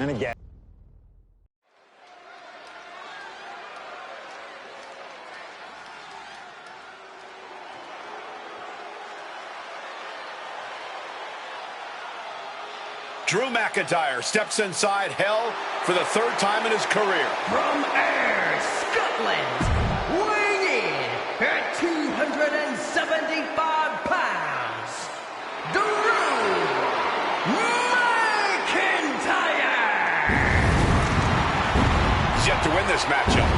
And again. Drew McIntyre steps inside hell for the third time in his career. From Ayr, Scotland, weighing in at 275 pounds, Drew McIntyre! He's yet to win this matchup.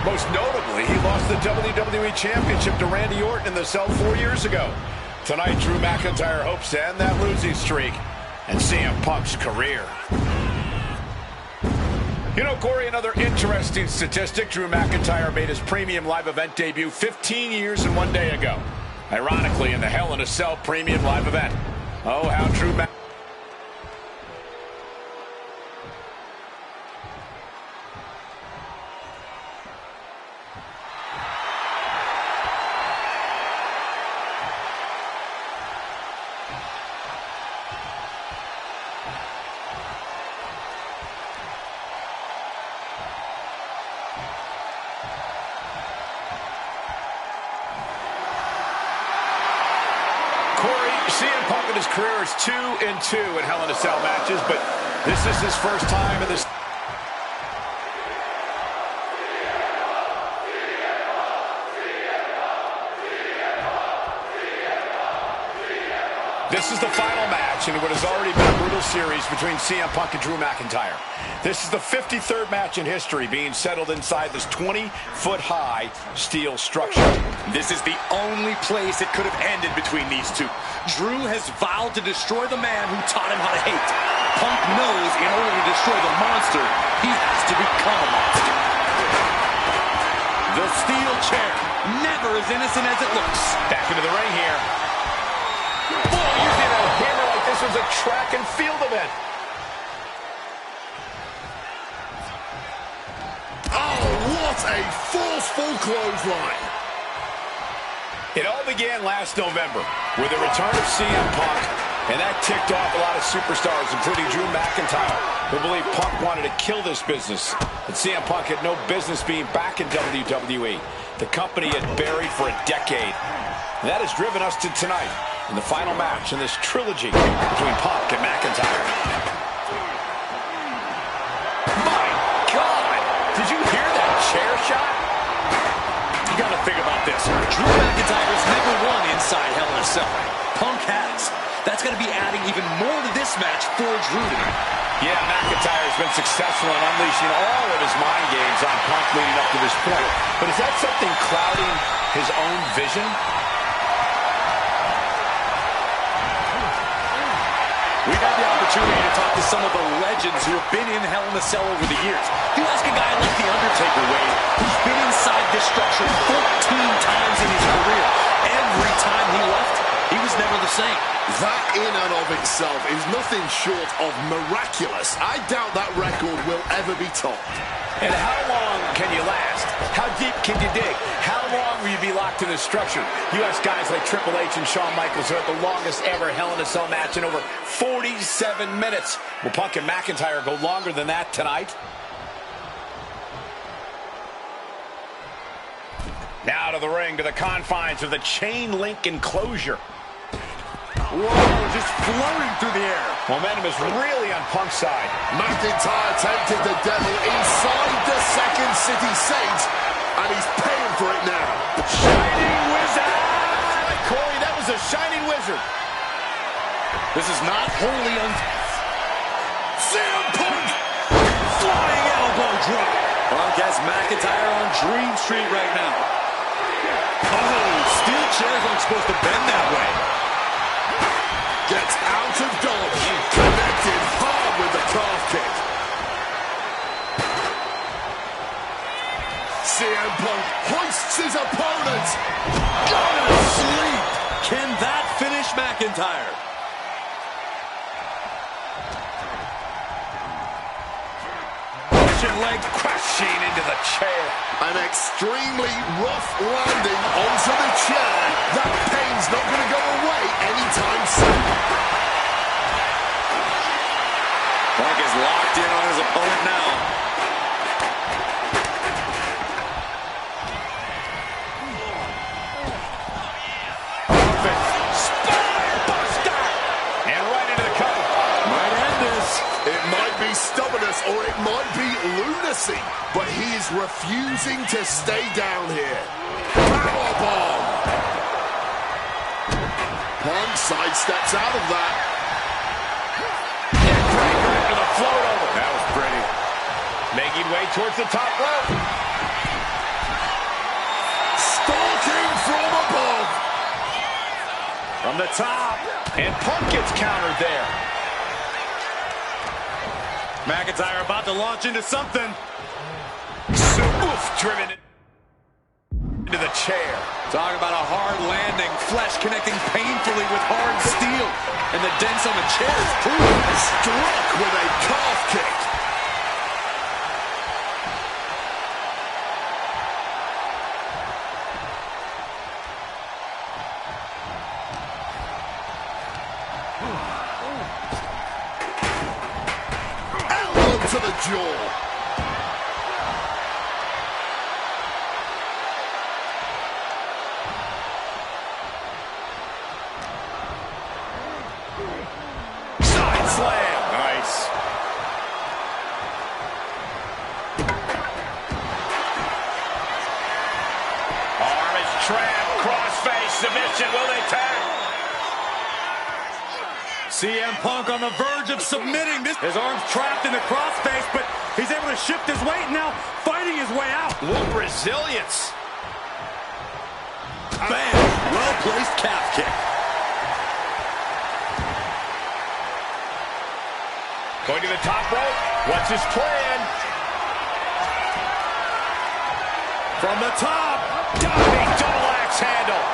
Most notably, he lost the WWE Championship to Randy Orton in the cell 4 years ago. Tonight, Drew McIntyre hopes to end that losing streak and CM Punk's career. You know, Corey, another interesting statistic. Drew McIntyre made his premium live event debut 15 years and 1 day ago. Ironically, in the Hell in a Cell premium live event. Oh, how Drew McIntyre... CM Punk in his career is 2-2 in Hell in a Cell matches, but this is his first time in this. This is the final match in what has already been a brutal series between CM Punk and Drew McIntyre. This is the 53rd match in history being settled inside this 20-foot-high steel structure. This is the only place it could have ended between these two. Drew has vowed to destroy the man who taught him how to hate. Punk knows in order to destroy the monster, he has to become a monster. The steel chair, never as innocent as it looks. Back into the ring here. Boy, using a hammer like this was a track and field event. Oh, what a forceful clothesline. It all began last November with the return of CM Punk, and that ticked off a lot of superstars, including Drew McIntyre, who believed Punk wanted to kill this business, and CM Punk had no business being back in WWE. The company had buried for a decade. And that has driven us to tonight in the final match in this trilogy between Punk and McIntyre. My God! Did you hear that chair shot? You gotta think about this. Drew McIntyre's never won inside Hell in a Cell. Punk has. That's gonna be adding even more to this match for Drew tonight. Yeah, McIntyre's been successful in unleashing all of his mind games on Punk leading up to this point. But is that something clouding his own vision? We've had the opportunity to talk to some of the legends who have been in Hell in a Cell over the years. You ask a guy like The Undertaker, Wade, who's been inside this structure 14 times in his career. Every time he left, he was never the same. That in and of itself is nothing short of miraculous. I doubt that record will ever be topped. And how long can you last? How deep can you dig? How long will you be locked in this structure? You ask guys like Triple H and Shawn Michaels who had the longest ever Hell in a Cell match in over 47 minutes. Will Punk and McIntyre go longer than that tonight? Now to the ring, to the confines of the chain link enclosure. Whoa, just floating through the air. Momentum is really on Punk's side. McIntyre tempted the devil inside the Second City Saint, and he's paying for it now. Shining Wizard! Corey, that was a Shining Wizard. This is not wholly CM Punk! Flying elbow drop. Punk has McIntyre on Dream Street right now. Oh, steel chairs aren't supposed to bend that way. Gets out of dodge. Connected hard with the calf kick. CM Punk hoists his opponent. Go to sleep. Can that finish McIntyre? Leg crashing into the chair. An extremely rough landing onto the chair. That pain's not going to go away anytime soon. Punk is locked in on his opponent now. Spinebuster! And right into the cover. Might end this. It might be stubbornness or it might be lunacy, but he is refusing to stay down here. Powerbomb! Punk sidesteps out of that. Breaker into the float over. That was pretty. Making way towards the top rope. Stalking from above. From the top. And Punk gets countered there. McIntyre about to launch into something. Oof, driven into the chair. Talking about a hard landing, flesh connecting painfully with hard steel. And the dents on the chair is proven. Struck with a calf kick. Elbow to the jaw. Side slam. Nice. Arm is trapped. Crossface submission. Will they tap? CM Punk on the verge of submitting. His arm's trapped in the crossface, but he's able to shift his weight now, fighting his way out. What resilience. Bam! Well-placed calf kick. Going to the top rope. What's his plan? From the top. Diving double axe handle.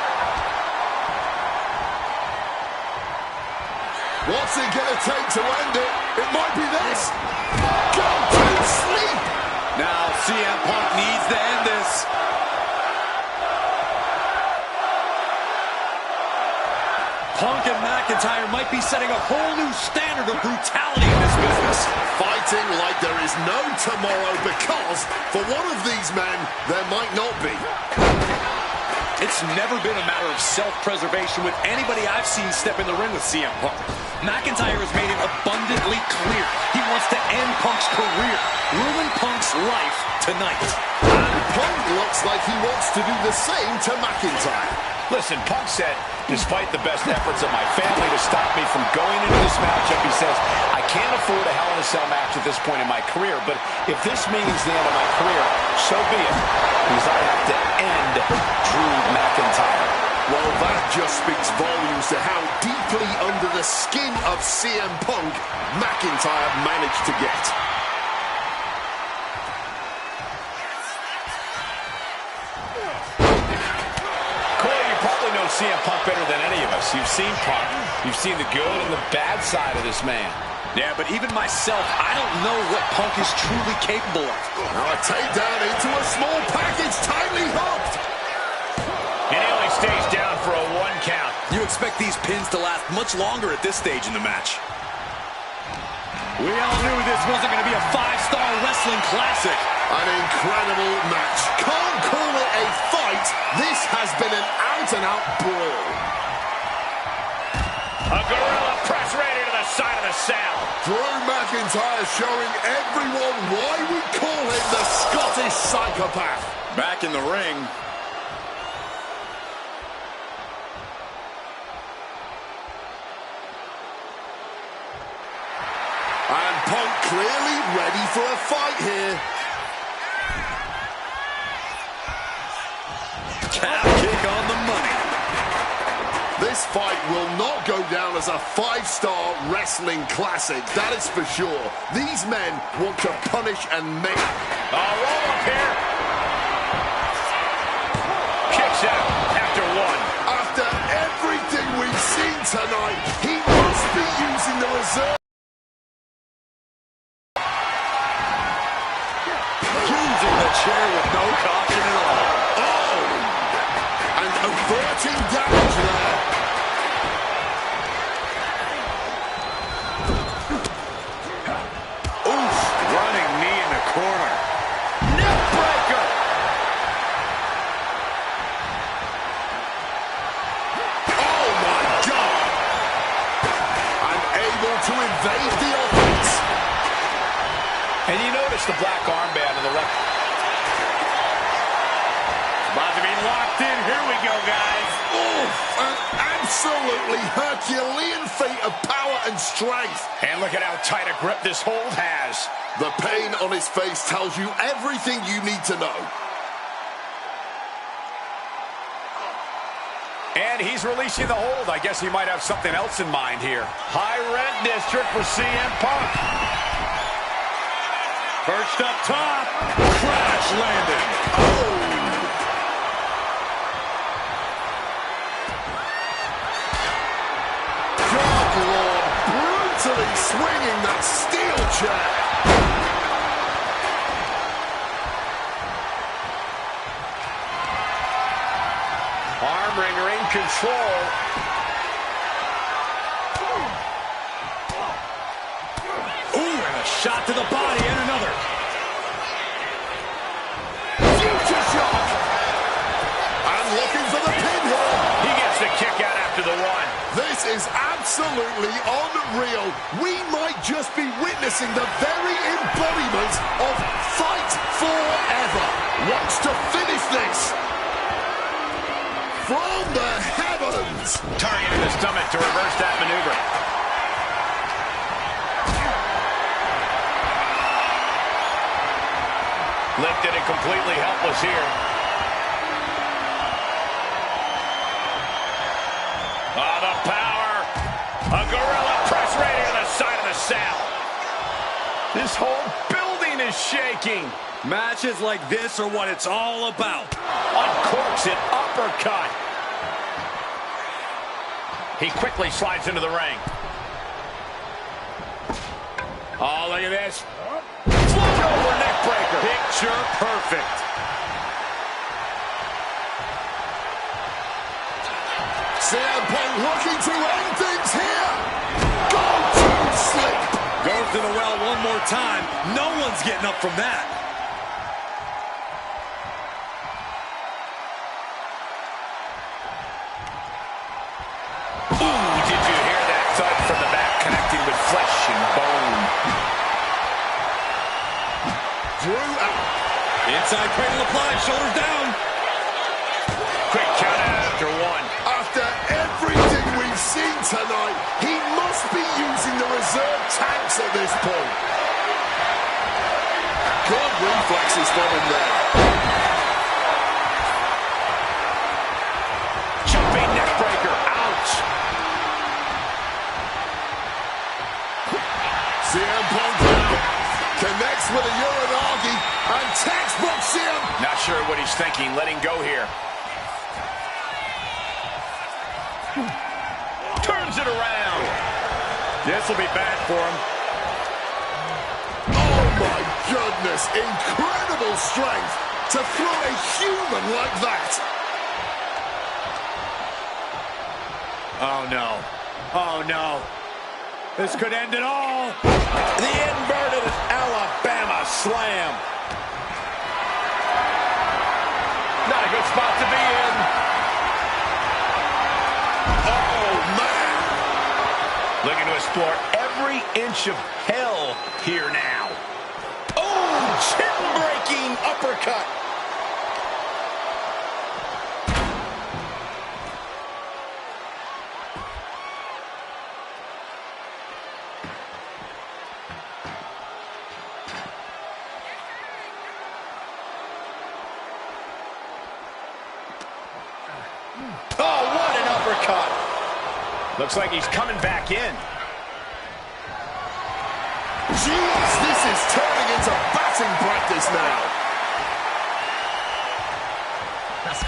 What's it gonna take to end it? It might be this. Go to sleep. Now CM Punk needs to end this. Punk and McIntyre might be setting a whole new standard of brutality in this business. Fighting like there is no tomorrow because for one of these men, there might not be. It's never been a matter of self-preservation with anybody I've seen step in the ring with CM Punk. McIntyre has made it abundantly clear he wants to end Punk's career, ruin Punk's life tonight. And Punk looks like he wants to do the same to McIntyre. Listen, Punk said, despite the best efforts of my family to stop me from going into this matchup, he says, I can't afford a Hell in a Cell match at this point in my career, but if this means the end of my career, so be it, because I have to end Drew McIntyre. Well, that just speaks volumes to how deeply under the skin of CM Punk McIntyre managed to get. CM Punk better than any of us. You've seen Punk. You've seen the good and the bad side of this man. Yeah, but even myself, I don't know what Punk is truly capable of. Now a takedown into a small package, tightly hooked. And he only stays down for a 1 count. You expect these pins to last much longer at this stage in the match. We all knew this wasn't going to be a 5-star wrestling classic. An incredible match. Can't call it a fight. This has been an out-and-out brawl. A gorilla press right into the side of the cell. Drew McIntyre showing everyone why we call him the Scottish Psychopath. Back in the ring. And Punk clearly ready for a fight here. Calf kick on the money. This fight will not go down as a 5-star wrestling classic, that is for sure. These men want to punish and make. Roll up here. Kicks out after 1. After everything we've seen tonight, he must be using the reserve. Using the chair with no caution at all. And averting damage there. Oof, corner. Neck breaker. Oh, my God. Unable to evade the offense. And you notice the black armband on the left. About to be locked in. Here we go, guys. Oof, an absolutely Herculean feat of power and strength. And look at how tight a grip this hold has. The pain on his face tells you everything you need to know. And he's releasing the hold. I guess he might have something else in mind here. High rent district for CM Punk. Perched up top. Crash landing. Oh! God, Lord, brutally swinging that steel chair. Arm wringer in control. Ooh, and a shot to the body and another. Future shock. And looking for the pin here. He gets the kick out after the one. This is absolutely unreal. We might just be witnessing the very embodiment of fight forever. Wants to finish this. From the heavens. Targeting the stomach to reverse that maneuver. Lifted and completely helpless here. Oh, the power. A gorilla press right into the side of the saddle. This whole building is shaking. Matches like this are what it's all about. Uncorks it, uppercut. He quickly slides into the ring. Oh, look at this. Float over neck breaker. Picture perfect. CM Punk looking to end things here. Go to sleep. Goes to the well one more time. No one's getting up from that. Ooh, did you hear that thud from the back, connecting with flesh and bone? Drew out. Inside cradle applied, shoulders down. Quick count out after one. After everything we've seen tonight, he must be using the reserve tanks at this point. Good reflexes from him there. Jumping neck breaker. Ouch. CM Punk now connects with a Uranagi and textbook CM. Not sure what he's thinking. Letting go here. Turns it around. This will be bad for him. Oh my goodness, incredible strength to throw a human like that. Oh, no. Oh, no. This could end it all. The inverted Alabama slam. Not a good spot to be in. Oh man. Looking to explore every inch of hell here now. Oh, chin-breaking uppercut. Oh, what an uppercut. Looks like he's coming back in. Jeez, this is turning into batting practice now.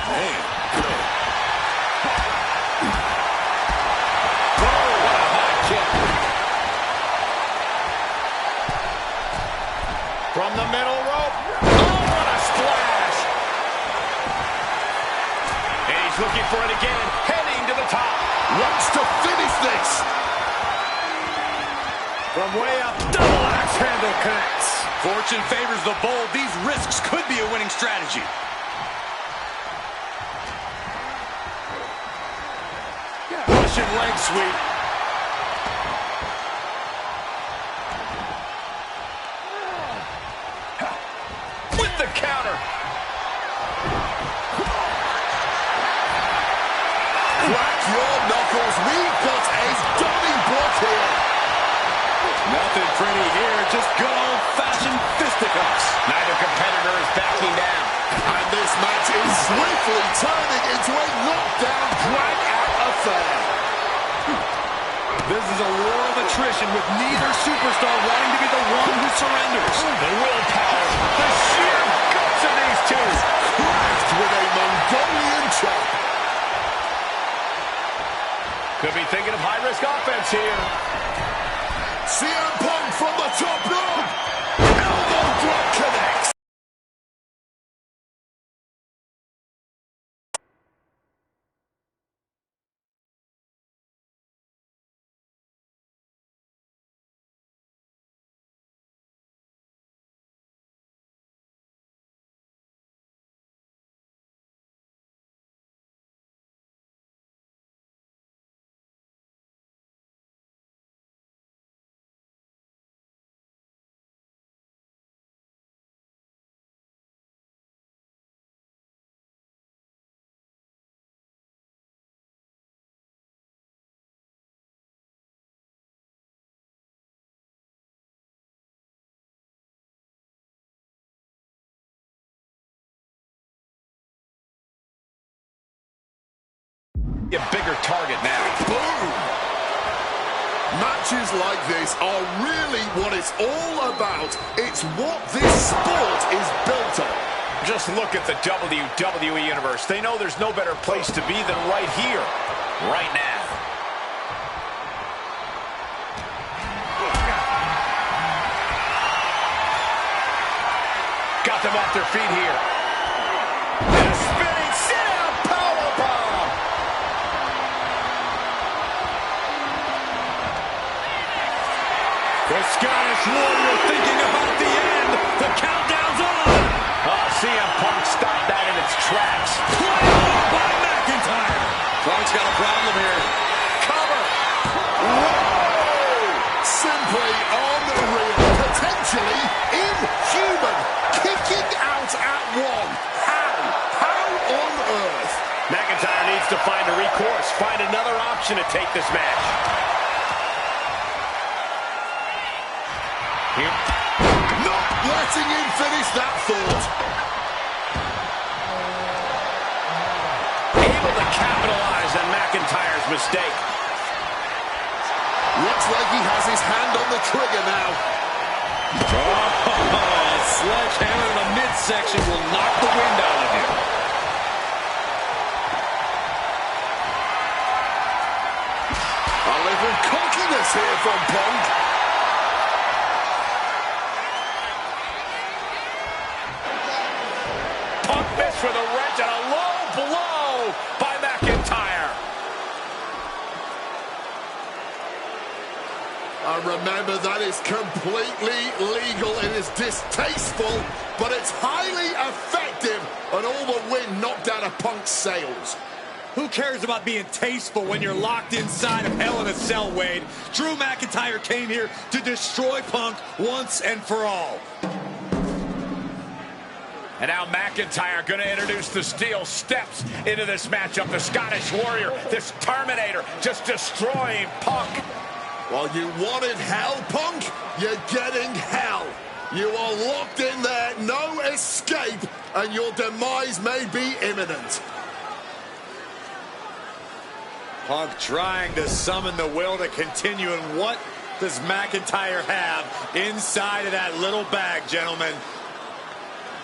Hey. Oh, what a high kick. From the middle rope. Oh, what a splash. And he's looking for it again, heading to the top. Wants to finish this. From way up, double axe handle connects. Fortune favors the bold. These risks could be a winning strategy. Russian leg sweep. With the counter. Crack your knuckles. We've got a stunning block here. Nothing pretty here, just good old-fashioned fisticuffs. Neither competitor is backing down. And this match is swiftly turning into a knockdown, drag-out affair. This is a war of attrition with neither superstar wanting to be the one who surrenders. The willpower, the sheer guts of these two. Cracked with a Mongolian chop. Could be thinking of high-risk offense here. CM Punk from the top rope. Elbow drop connects. A bigger target now. Boom! Matches like this are really what it's all about. It's what this sport is built on. Just look at the WWE Universe. They know there's no better place to be than right here, right now. Got them off their feet here. And a spinning sit-out powerbomb. The Scottish Warrior thinking about the end. The countdown's on. Oh, CM Punk stopped that in its tracks. Play on by McIntyre. Punk's got a problem here. Cover. Whoa! Simply unreal. Potentially inhuman. Kicking out at one. How? How on earth? McIntyre needs to find a recourse, find another option to take this match. Here. Not letting him finish that thought. Able to capitalize on McIntyre's mistake. Looks like he has his hand on the trigger now. Oh, a sledgehammer in the midsection will knock the wind out of him. A little cockiness here from Punk. Punk missed with a wrench and a low blow by McIntyre. And remember, that is completely legal. It is distasteful, but it's highly effective. And all the wind knocked out of Punk's sails. Who cares about being tasteful when you're locked inside of Hell in a Cell, Wade? Drew McIntyre came here to destroy Punk once and for all. And now McIntyre going to introduce the steel steps into this matchup. The Scottish Warrior, this Terminator, just destroying Punk. Well, you wanted hell, Punk? You're getting hell. You are locked in there, no escape, and your demise may be imminent. Punk trying to summon the will to continue, and what does McIntyre have inside of that little bag, gentlemen?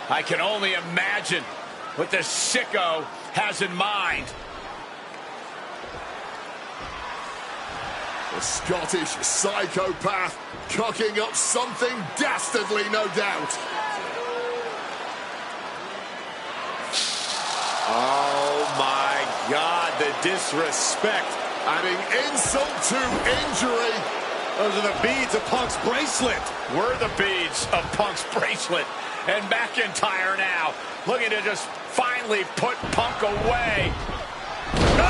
I can only imagine what this sicko has in mind. The Scottish psychopath cocking up something dastardly, no doubt. Oh my God, the disrespect. Adding insult to injury. Those are the beads of Punk's bracelet. We're the beads of Punk's bracelet. And McIntyre now looking to just finally put Punk away. No!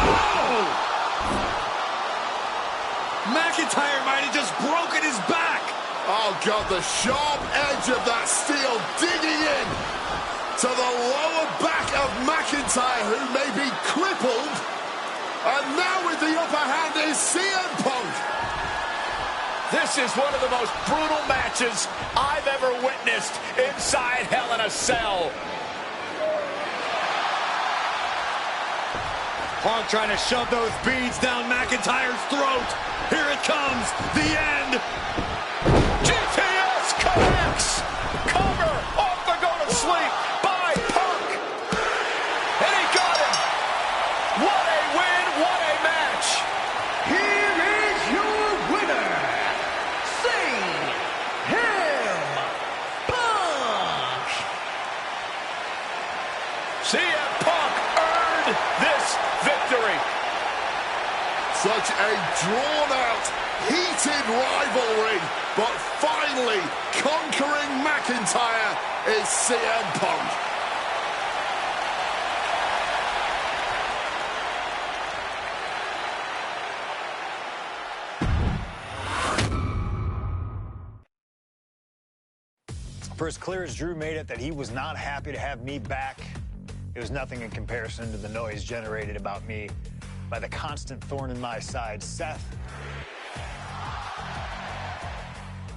McIntyre might have just broken his back. Oh, God, the sharp edge of that steel digging in to the lower back of McIntyre, who may be crippled. And now with the upper hand is CM Punk. This is one of the most brutal matches I've ever witnessed inside Hell in a Cell. Punk trying to shove those beads down McIntyre's throat. Here it comes, the end. GTS connects. Cover off the go-to-sleep by Punk. And he got him. What a win, what a match. Here is your winner, CM Punk. CM Punk earned this victory. Such a drawn-out, heated rivalry, but finally conquering McIntyre is CM Punk. For as clear as Drew made it that he was not happy to have me back, it was nothing in comparison to the noise generated about me by the constant thorn in my side, Seth.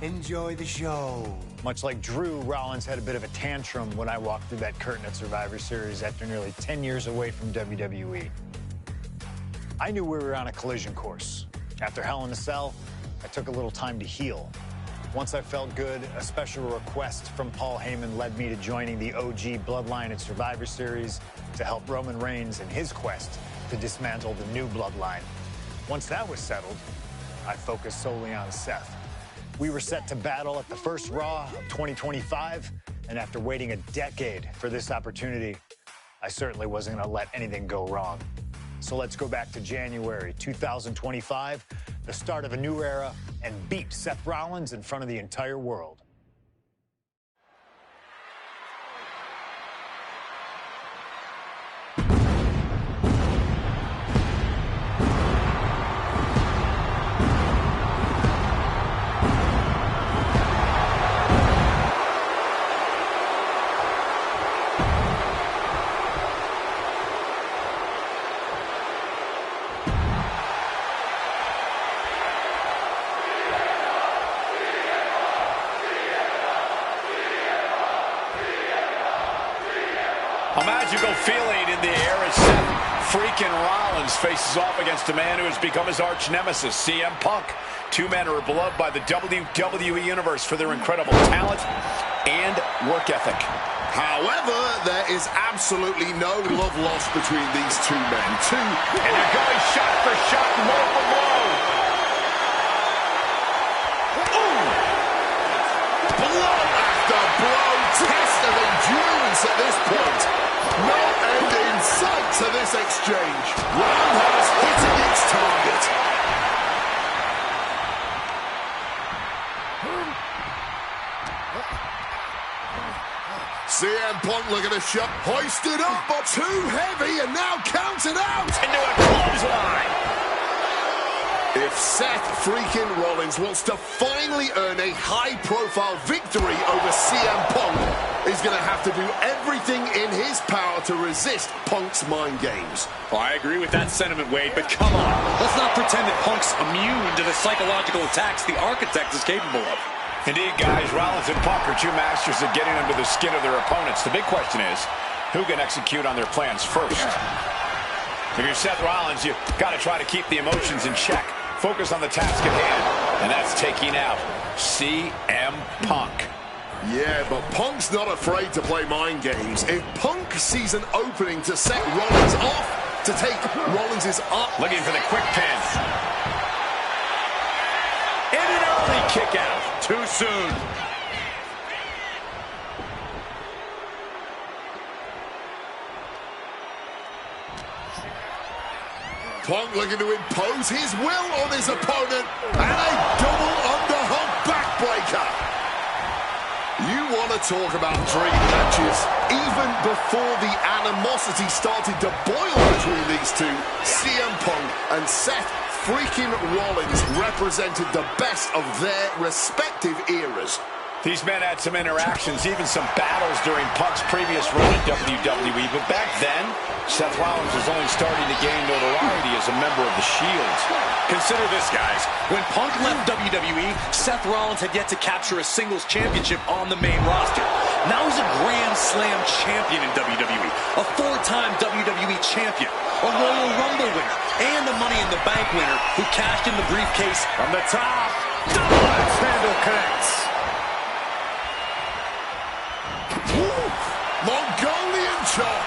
Enjoy the show. Much like Drew, Rollins had a bit of a tantrum when I walked through that curtain at Survivor Series after nearly 10 years away from WWE. I knew we were on a collision course. After Hell in a Cell, I took a little time to heal. Once I felt good, a special request from Paul Heyman led me to joining the OG Bloodline at Survivor Series to help Roman Reigns in his quest to dismantle the new Bloodline. Once that was settled, I focused solely on Seth. We were set to battle at the first Raw of 2025, and after waiting a decade for this opportunity, I certainly wasn't going to let anything go wrong. So let's go back to January 2025, the start of a new era, and beat Seth Rollins in front of the entire world. A magical feeling in the air as Seth freaking Rollins faces off against a man who has become his arch nemesis, CM Punk. Two men who are beloved by the WWE Universe for their incredible talent and work ethic. However, there is absolutely no love lost between these two men. And they're going shot for shot, blow for blow. Blow after blow, test of endurance at this point. No end in sight to this exchange. Roundhouse hitting its target. CM Punk looking to shot, hoisted up, but too heavy, and now counted out. Into a clothesline. If Seth freaking Rollins wants to finally earn a high-profile victory over CM Punk, he's going to have to do everything in his power to resist Punk's mind games. Oh, I agree with that sentiment, Wade, but come on. Let's not pretend that Punk's immune to the psychological attacks the Architect is capable of. Indeed, guys, Rollins and Punk are two masters at getting under the skin of their opponents. The big question is, who can execute on their plans first? If you're Seth Rollins, you've got to try to keep the emotions in check. Focus on the task at hand, and that's taking out CM Punk. Yeah, but Punk's not afraid to play mind games. If Punk sees an opening to set Rollins off, to take Rollins' up. Looking for the quick pin. And an early kick out. Too soon. Punk looking to impose his will on his opponent, and a double Taker. You want to talk about dream matches? Even before the animosity started to boil between these two, CM Punk and Seth freaking Rollins represented the best of their respective eras. These men had some interactions, even some battles during Punk's previous run in WWE, but back then, Seth Rollins was only starting to gain notoriety as a member of the Shield. Consider this, guys. When Punk left WWE, Seth Rollins had yet to capture a singles championship on the main roster. Now he's a Grand Slam champion in WWE, a four-time WWE champion, a Royal Rumble winner, and the Money in the Bank winner who cashed in the briefcase from the top. Axe handle connects. Mongolian chop.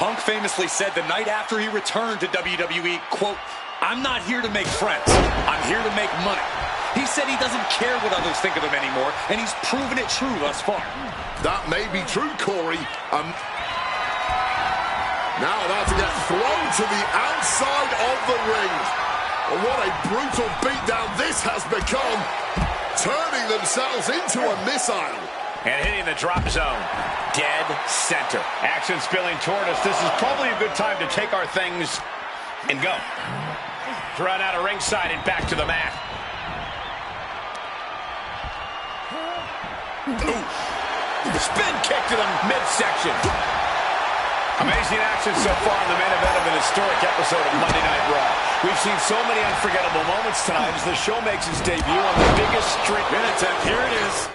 Punk famously said the night after he returned to WWE, quote, "I'm not here to make friends. I'm here to make money." He said he doesn't care what others think of him anymore, and he's proven it true thus far. That may be true, Corey. Now about to get thrown to the outside of the ring. And what a brutal beatdown this has become. Turning themselves into a missile. And hitting the drop zone. Dead center. Action spilling toward us. This is probably a good time to take our things and go. Run out of ringside and back to the mat. Ooh. Spin kick to the midsection. Amazing action so far in the main event of an historic episode of Monday Night Raw. We've seen so many unforgettable moments tonight as the show makes its debut on the biggest streak. Here it is.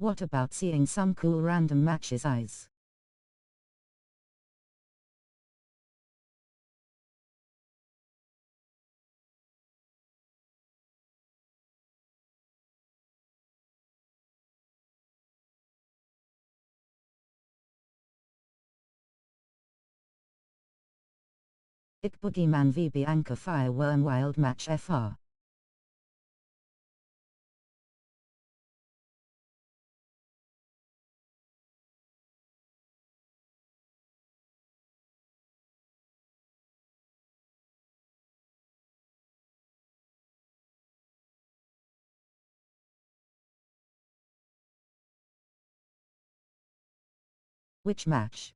What about seeing some cool random matches, eyes? Ik Boogeyman v Bianca Fireworm Wild Match FR. Which match?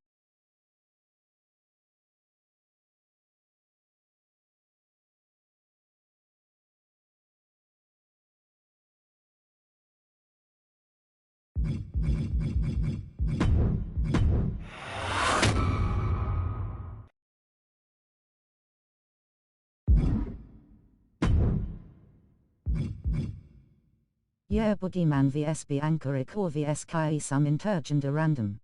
Yeah, Boogeyman vs Bianca or vs Kai some intergender random.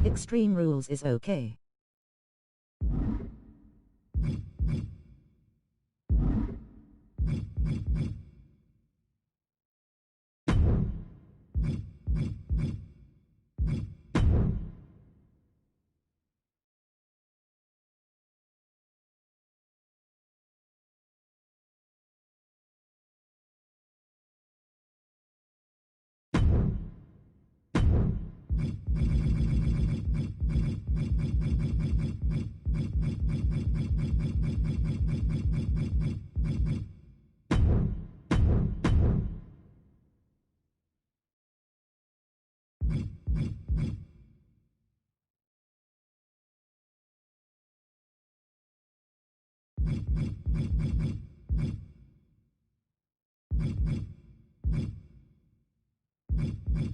Extreme Rules is okay.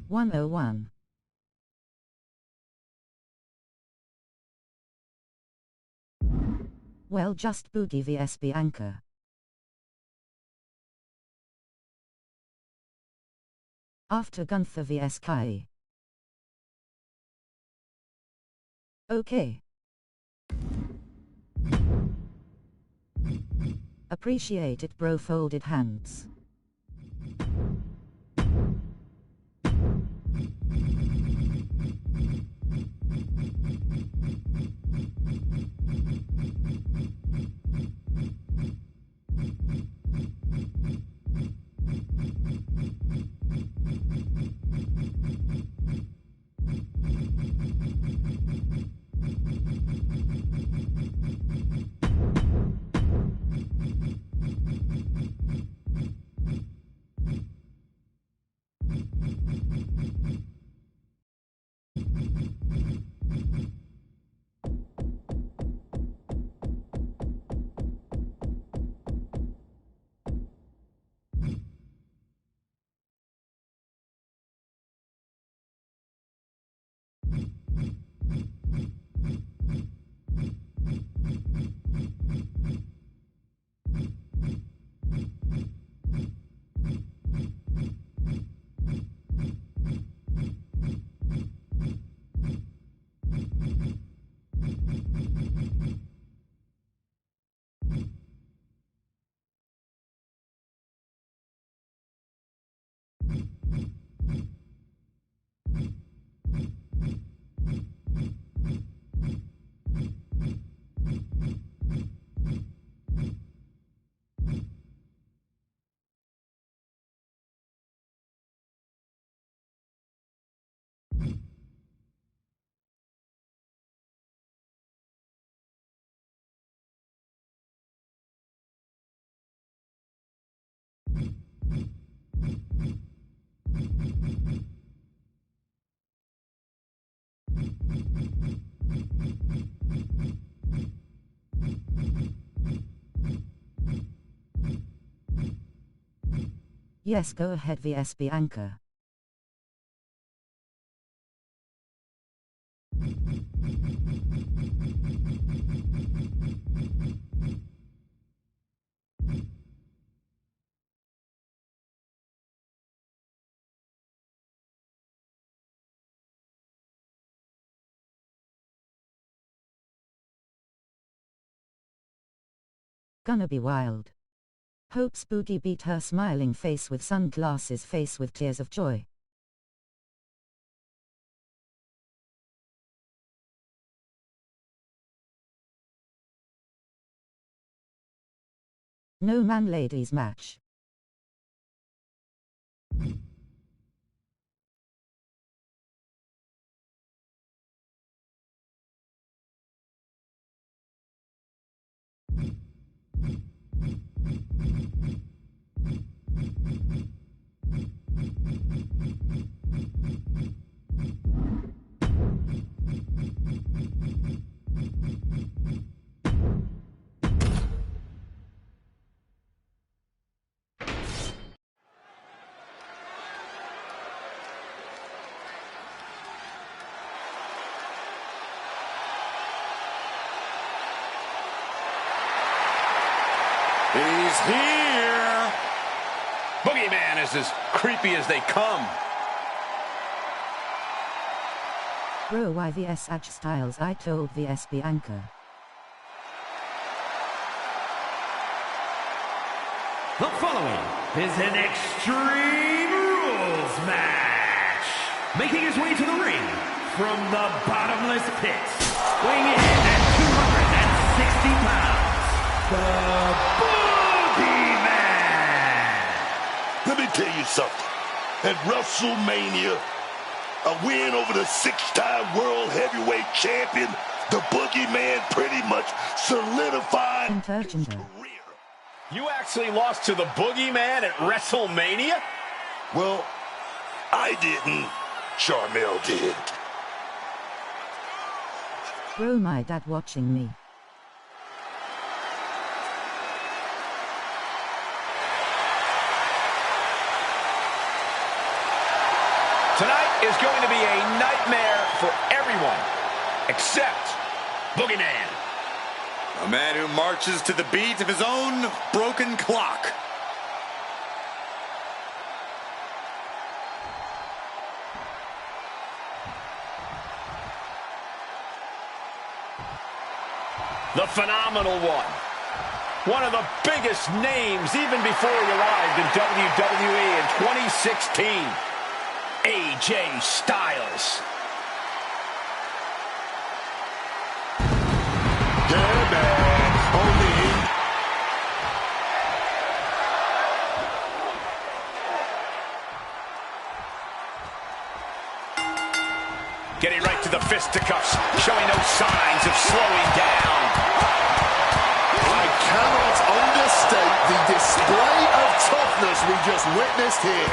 (101) Well, just Boogie vs Bianca. After Gunther vs Kai. Okay. Appreciate it, bro. Folded hands. Yes, go ahead vs Bianca. Gonna be wild. Hope Spooky beat her smiling face with sunglasses face with tears of joy. No man ladies match. He's here. Boogeyman is as creepy as they come. Bro, why vs Edge Styles? I told vs Bianca. The following is an Extreme Rules match. Making his way to the ring from the bottomless pit, weighing in at 260 pounds, the Boogeyman. Let me tell you something. At WrestleMania, a win over the six-time World Heavyweight Champion, the Boogeyman pretty much solidified his career. You actually lost to the Boogeyman at WrestleMania? Well, I didn't. Charmel did. Bro, my dad watching me. Tonight is going to be a nightmare for everyone, except Boogeyman. A man who marches to the beat of his own broken clock. The phenomenal one. One of the biggest names even before he arrived in WWE in 2016. AJ Styles. Yeah, man. Only him. Getting right to the fisticuffs, showing no signs of slowing down. I cannot understate the display of toughness we just witnessed here.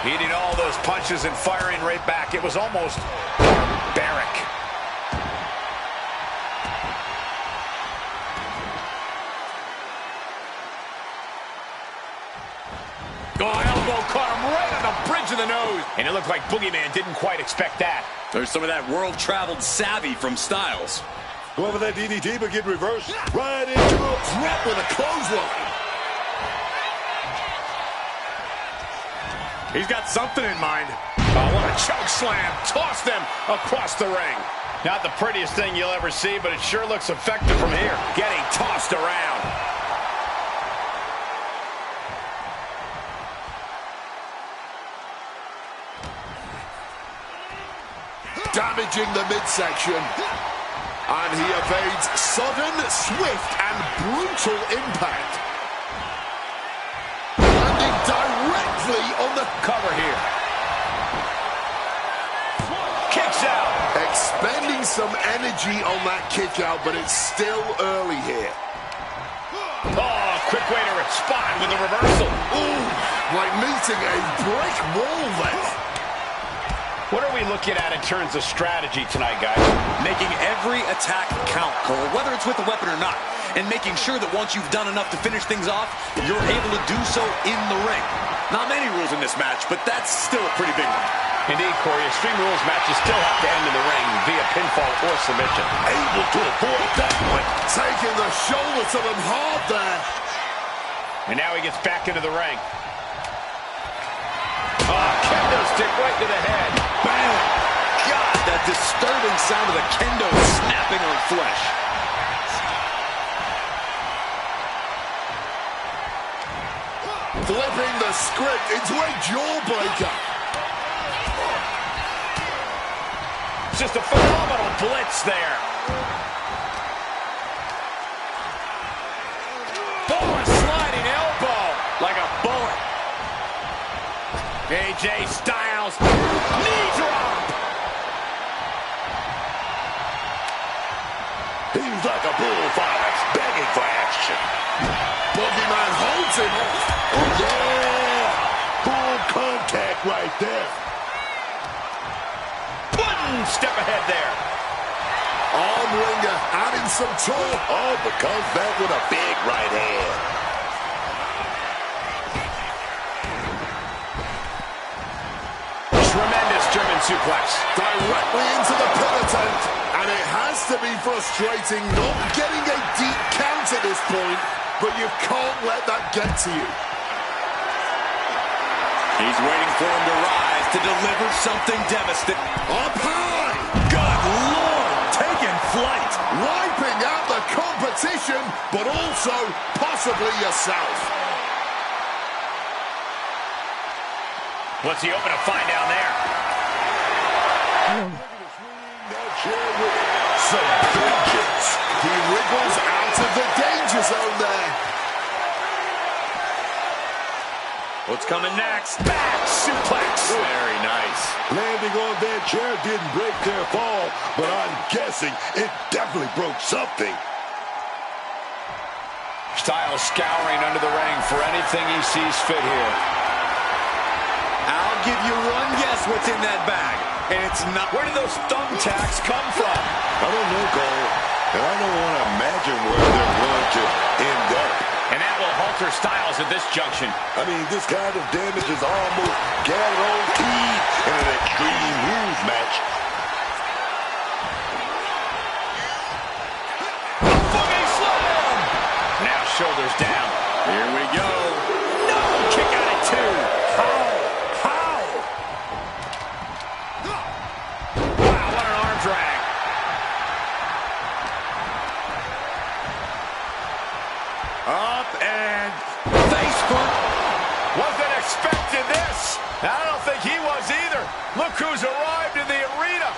Eating all those punches and firing right back. It was almost barbaric. Oh, elbow caught him right on the bridge of the nose. And it looked like Boogeyman didn't quite expect that. There's some of that world-traveled savvy from Styles. Go over that DDT, but get reversed right into a drop with a clothesline. He's got something in mind. Oh, what a choke slam. Tossed them across the ring. Not the prettiest thing you'll ever see, but it sure looks effective from here. Getting tossed around. Damaging the midsection. And he evades sudden, swift, and brutal impact. Landing directly on the Cover here. Kicks out. expending some energy on that kick out, but it's still early here. Oh, quick way to respond with a reversal. Ooh, like meeting a brick wall there. What are we looking at in terms of strategy tonight, guys? Making every attack count, Cole, whether it's with a weapon or not. And making sure that once you've done enough to finish things off, you're able to do so in the ring. Not many rules in this match, but that's still a pretty big one. Indeed, Corey, Extreme Rules matches still have to end in the ring via pinfall or submission. Able to avoid that one. Taking the shoulder to them hard there. And now he gets back into the ring. Kendo stick right to the head. Bam! God, that disturbing sound of the kendo snapping on flesh. Flipping the script into a jawbreaker. Just a phenomenal blitz there. Forward sliding elbow like a bullet. AJ Styles, knee drop. He's like a bullfighter, begging for action. Boogeyman holds him off. Oh, yeah! Full contact right there. One step ahead there. Arm wringer adding some torque. Oh, but comes back with a big right hand. Tremendous German suplex. Directly into the pin attempt. And it has to be frustrating not getting a deep count at this point, but you can't let that get to you. He's waiting for him to rise to deliver something devastating. Up high. Good Lord, taking flight. Wiping out the competition, but also possibly yourself. What's he open to find down there? Some vengeance. He wriggles out of the danger zone there. What's coming next? Back suplex. Very nice. Landing on that chair didn't break their fall, but I'm guessing it definitely broke something. Styles scouring under the ring for anything he sees fit here. I'll give you one guess what's in that bag. And it's not... Where did those thumbtacks come from? I don't know, Cole. And I don't want to imagine where they're going to end up. And that will halter Styles at this junction. I mean, this kind of damage is almost guaranteed in an Extreme Rules match. Boogie slam! Now shoulders down. Here we go. No! Kick out at two. How? Wow, what an arm drag. Up and face front. Wasn't expecting this. I don't think he was either. Look who's arrived in the arena.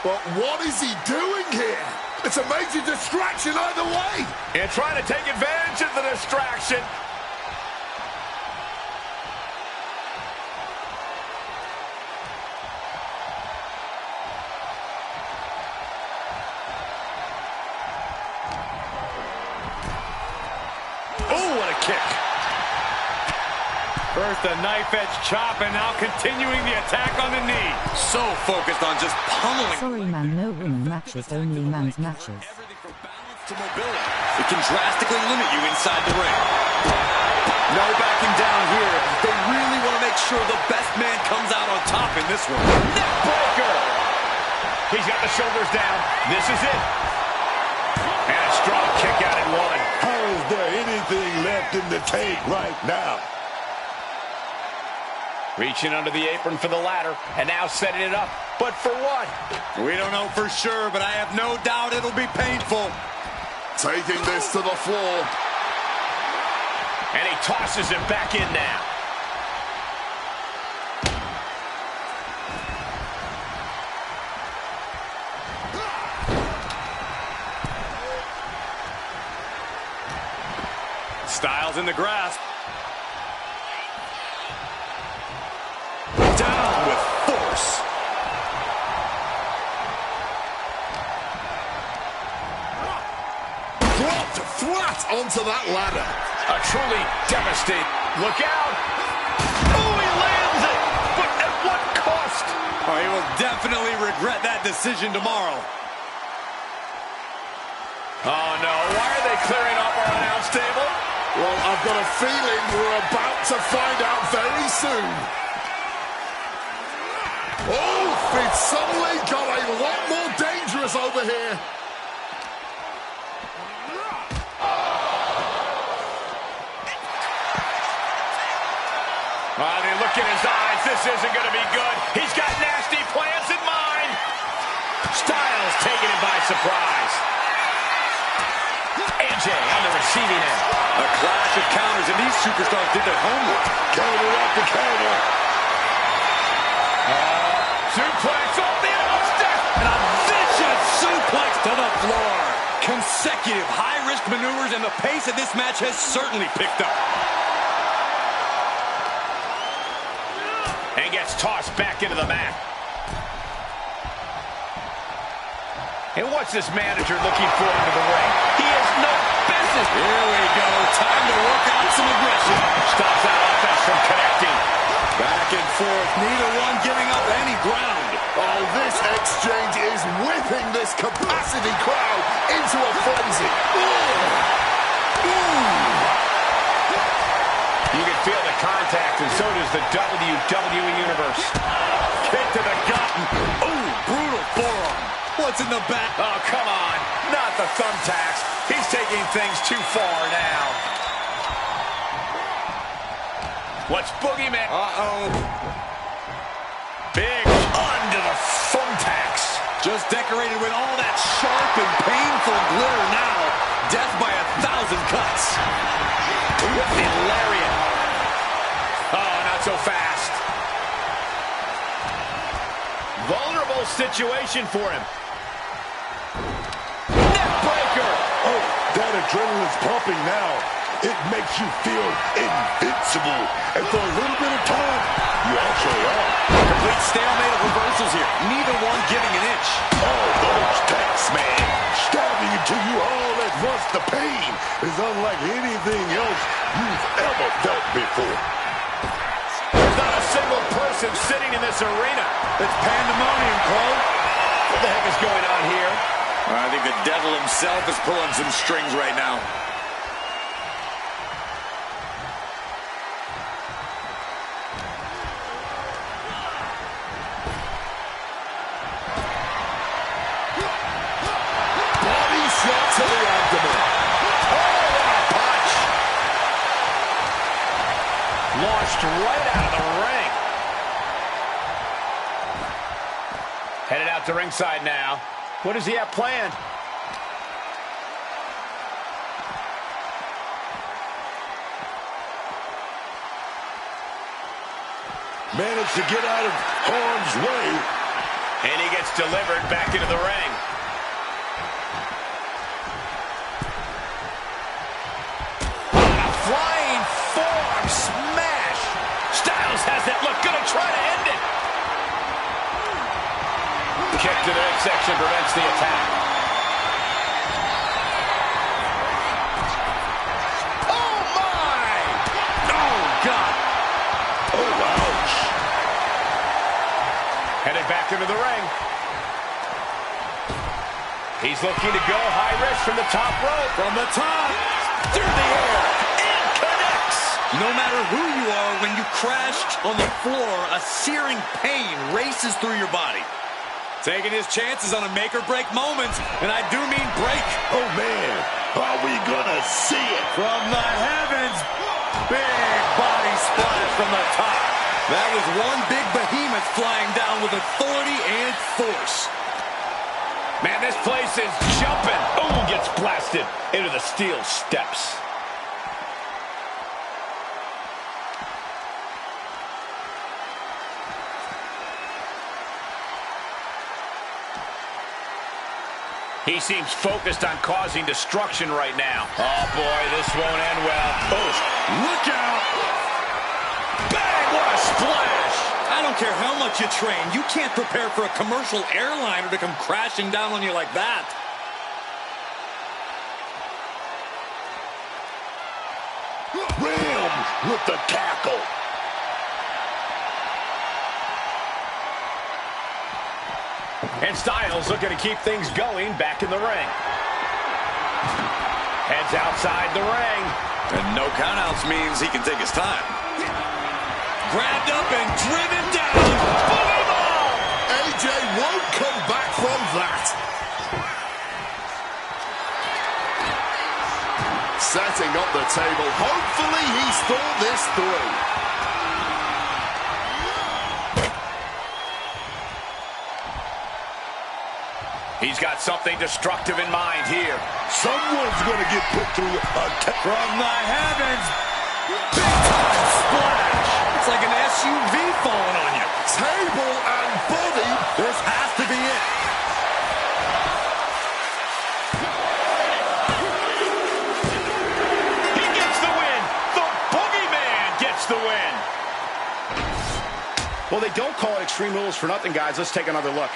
But what is he doing here? It's a major distraction either way. And trying to take advantage of the distraction. Oh, what a kick. First a knife edge chop and now continuing the attack on the knee. So focused on just pummeling. Sorry man, no women matches, only man's matches. Everything from balance to mobility. It can drastically limit you inside the ring. No backing down here. They really want to make sure the best man comes out on top in this one. Neck breaker. He's got the shoulders down. This is it. And a strong kick out at one. How is there anything left in the tank right now? Reaching under the apron for the ladder, and now setting it up. But for what? We don't know for sure, but I have no doubt it'll be painful. Taking this to the floor. And he tosses it back in now. Styles in the grasp. Down with force. Dropped flat onto that ladder. A truly devastating. Look out. Oh, he lands it. But at what cost? Oh, he will definitely regret that decision tomorrow. Oh, no. Why are they clearing off our announce table? Well, I've got a feeling we're about to find out very soon. Oh, it's suddenly got a lot more dangerous over here. Look in his eyes. This isn't going to be good. He's got nasty plans in mind. Styles taking him by surprise. AJ on the receiving end. A clash of counters, and these superstars did their homework. Counter after counter. Suplex off the upstairs. And a vicious suplex to the floor. Consecutive high-risk maneuvers, and the pace of this match has certainly picked up. And gets tossed back into the mat. And what's this manager looking for into the ring? He has no business. Here we go. Time to work out some aggression. Stops that offense from connecting. Back and forth. Neither one giving up any ground. Oh, this exchange is whipping this capacity crowd into a frenzy. You can feel the contact, and so does the WWE Universe. Kick to the gut. Ooh, brutal forearm. What's in the back? Oh, come on. Not the thumbtacks. He's taking things too far now. What's Boogeyman? Uh-oh. Big onto the thumbtacks. Just decorated with all that sharp and painful glitter now. Death by 1,000 cuts. Whipping lariat. Oh, not so fast. Vulnerable situation for him. Neck breaker. Oh, that adrenaline's pumping now. It makes you feel invincible. And for a little bit of time, you actually are. Complete stalemate of reversals here. Neither one giving an inch. Oh, those tacks, man. Stabbing into you all at once. The pain is unlike anything else you've ever felt before. There's not a single person sitting in this arena. It's pandemonium, Cole. What the heck is going on here? I think the devil himself is pulling some strings right now. Body shot to the abdomen. Oh, what a punch. Launched right out of the ring. Headed out to ringside now. What does he have planned? Managed to get out of harm's way. And he gets delivered back into the ring. A flying forearm smash. Styles has that look. Gonna try to end it. Kick to the midsection prevents the attack. Oh, my! Oh, God. Oh, ouch. Headed back into the ring. He's looking to go high risk from the top rope. From the top. Through the air. And connects. No matter who you are, when you crash on the floor, a searing pain races through your body. Taking his chances on a make-or-break moment, and I do mean break. Oh, man. Are we gonna see it? From the heavens, big body splash from the top. That was one big behemoth flying down with authority and force. Man, this place is jumping. Oh, gets blasted into the steel steps. He seems focused on causing destruction right now. Oh, boy, this won't end well. Oh, Look out! bang, what a splash! I don't care how much you train, you can't prepare for a commercial airliner to come crashing down on you like that. Ram with the tackle. And Styles looking to keep things going back in the ring. Heads outside the ring. And no countouts means he can take his time. Grabbed up and driven down. Boogie bomb! AJ won't come back from that. Setting up the table. Hopefully he's thought this through. He's got something destructive in mind here. Someone's going to get put through a from the heavens. Big time splash. It's like an SUV falling on you. Table and body. This has to be it. He gets the win. The Boogeyman gets the win. Well, they don't call it Extreme Rules for nothing, guys. Let's take another look.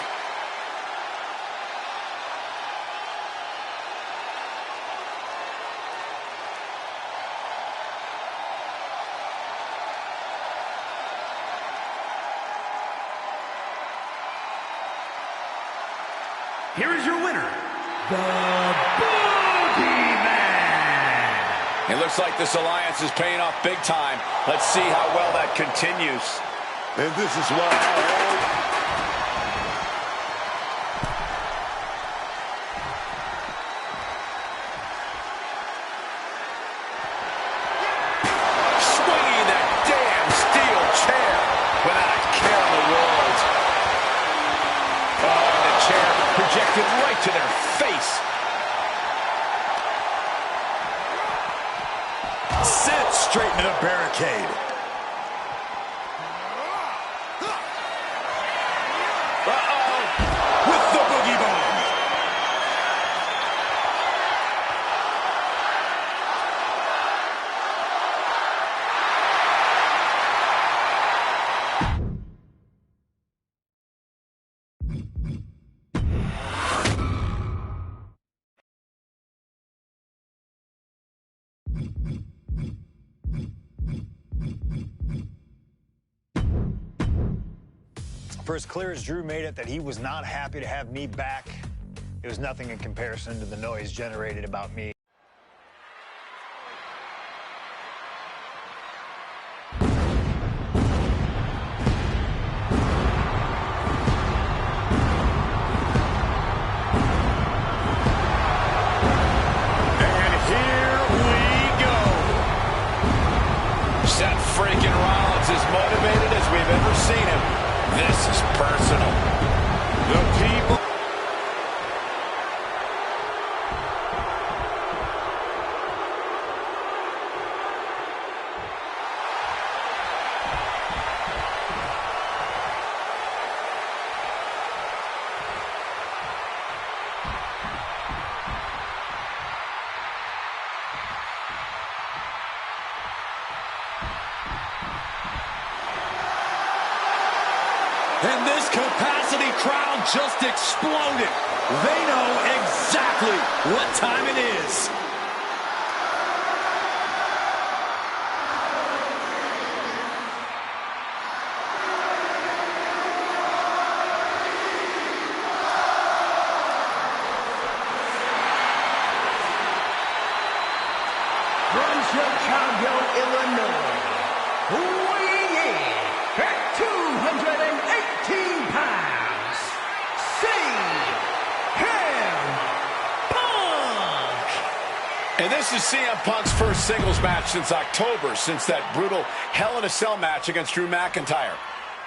Here is your winner, the Boogeyman. It looks like this alliance is paying off big time. Let's see how well that continues. And this is why I Swinging that damn steel chair without a care in the world. Oh, and the chair projected right to their face. Sent straight into the barricade. Uh-oh. With the boogie bomb. For as clear as Drew made it that he was not happy to have me back, it was nothing in comparison to the noise generated about me. And here we go. Seth freaking Rollins is motivated as we've ever seen him. This is personal. The people. And this capacity crowd just exploded. They know exactly what time it is. From Chicago, Illinois, weighing in at 218 pounds, CM Punk! And this is CM Punk's first singles match since October, since that brutal Hell in a Cell match against Drew McIntyre.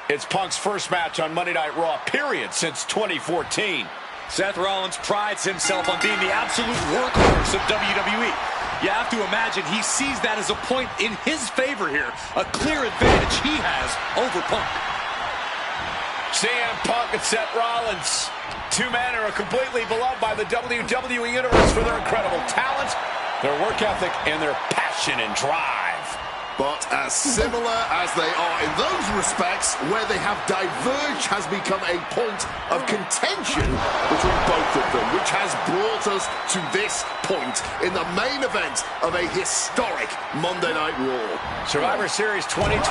It's Punk's first match on Monday Night Raw, period, since 2014. Seth Rollins prides himself on being the absolute workhorse of WWE. You have to imagine he sees that as a point in his favor here, a clear advantage he has over Punk. CM Punk and Seth Rollins, two men who are completely beloved by the WWE Universe for their incredible talent, their work ethic, and their passion and drive. But as similar as they are in those respects, where they have diverged has become a point of contention between both of them, which has brought us to this point in the main event of a historic Monday Night Raw. Survivor Series 2023.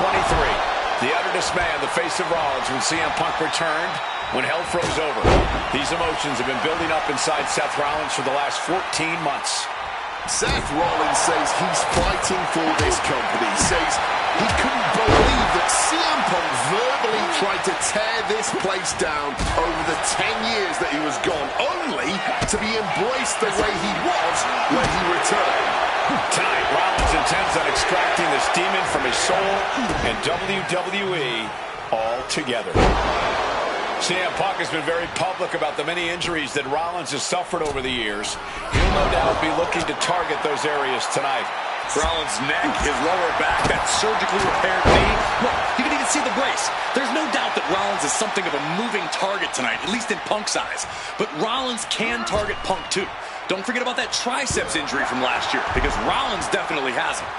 The utter dismay on the face of Rollins when CM Punk returned, when hell froze over. These emotions have been building up inside Seth Rollins for the last 14 months. Seth Rollins says he's fighting for this company, says he couldn't believe that CM Punk verbally tried to tear this place down over the 10 years that he was gone, only to be embraced the way he was when he returned. Tonight, Rollins intends on extracting this demon from his soul and WWE altogether. CM Punk has been very public about the many injuries that Rollins has suffered over the years. He'll no doubt be looking to target those areas tonight. Rollins' neck, his lower back, that surgically repaired knee. Look, you can even see the brace. There's no doubt that Rollins is something of a moving target tonight, at least in Punk's eyes. But Rollins can target Punk too. Don't forget about that triceps injury from last year, because Rollins definitely has it.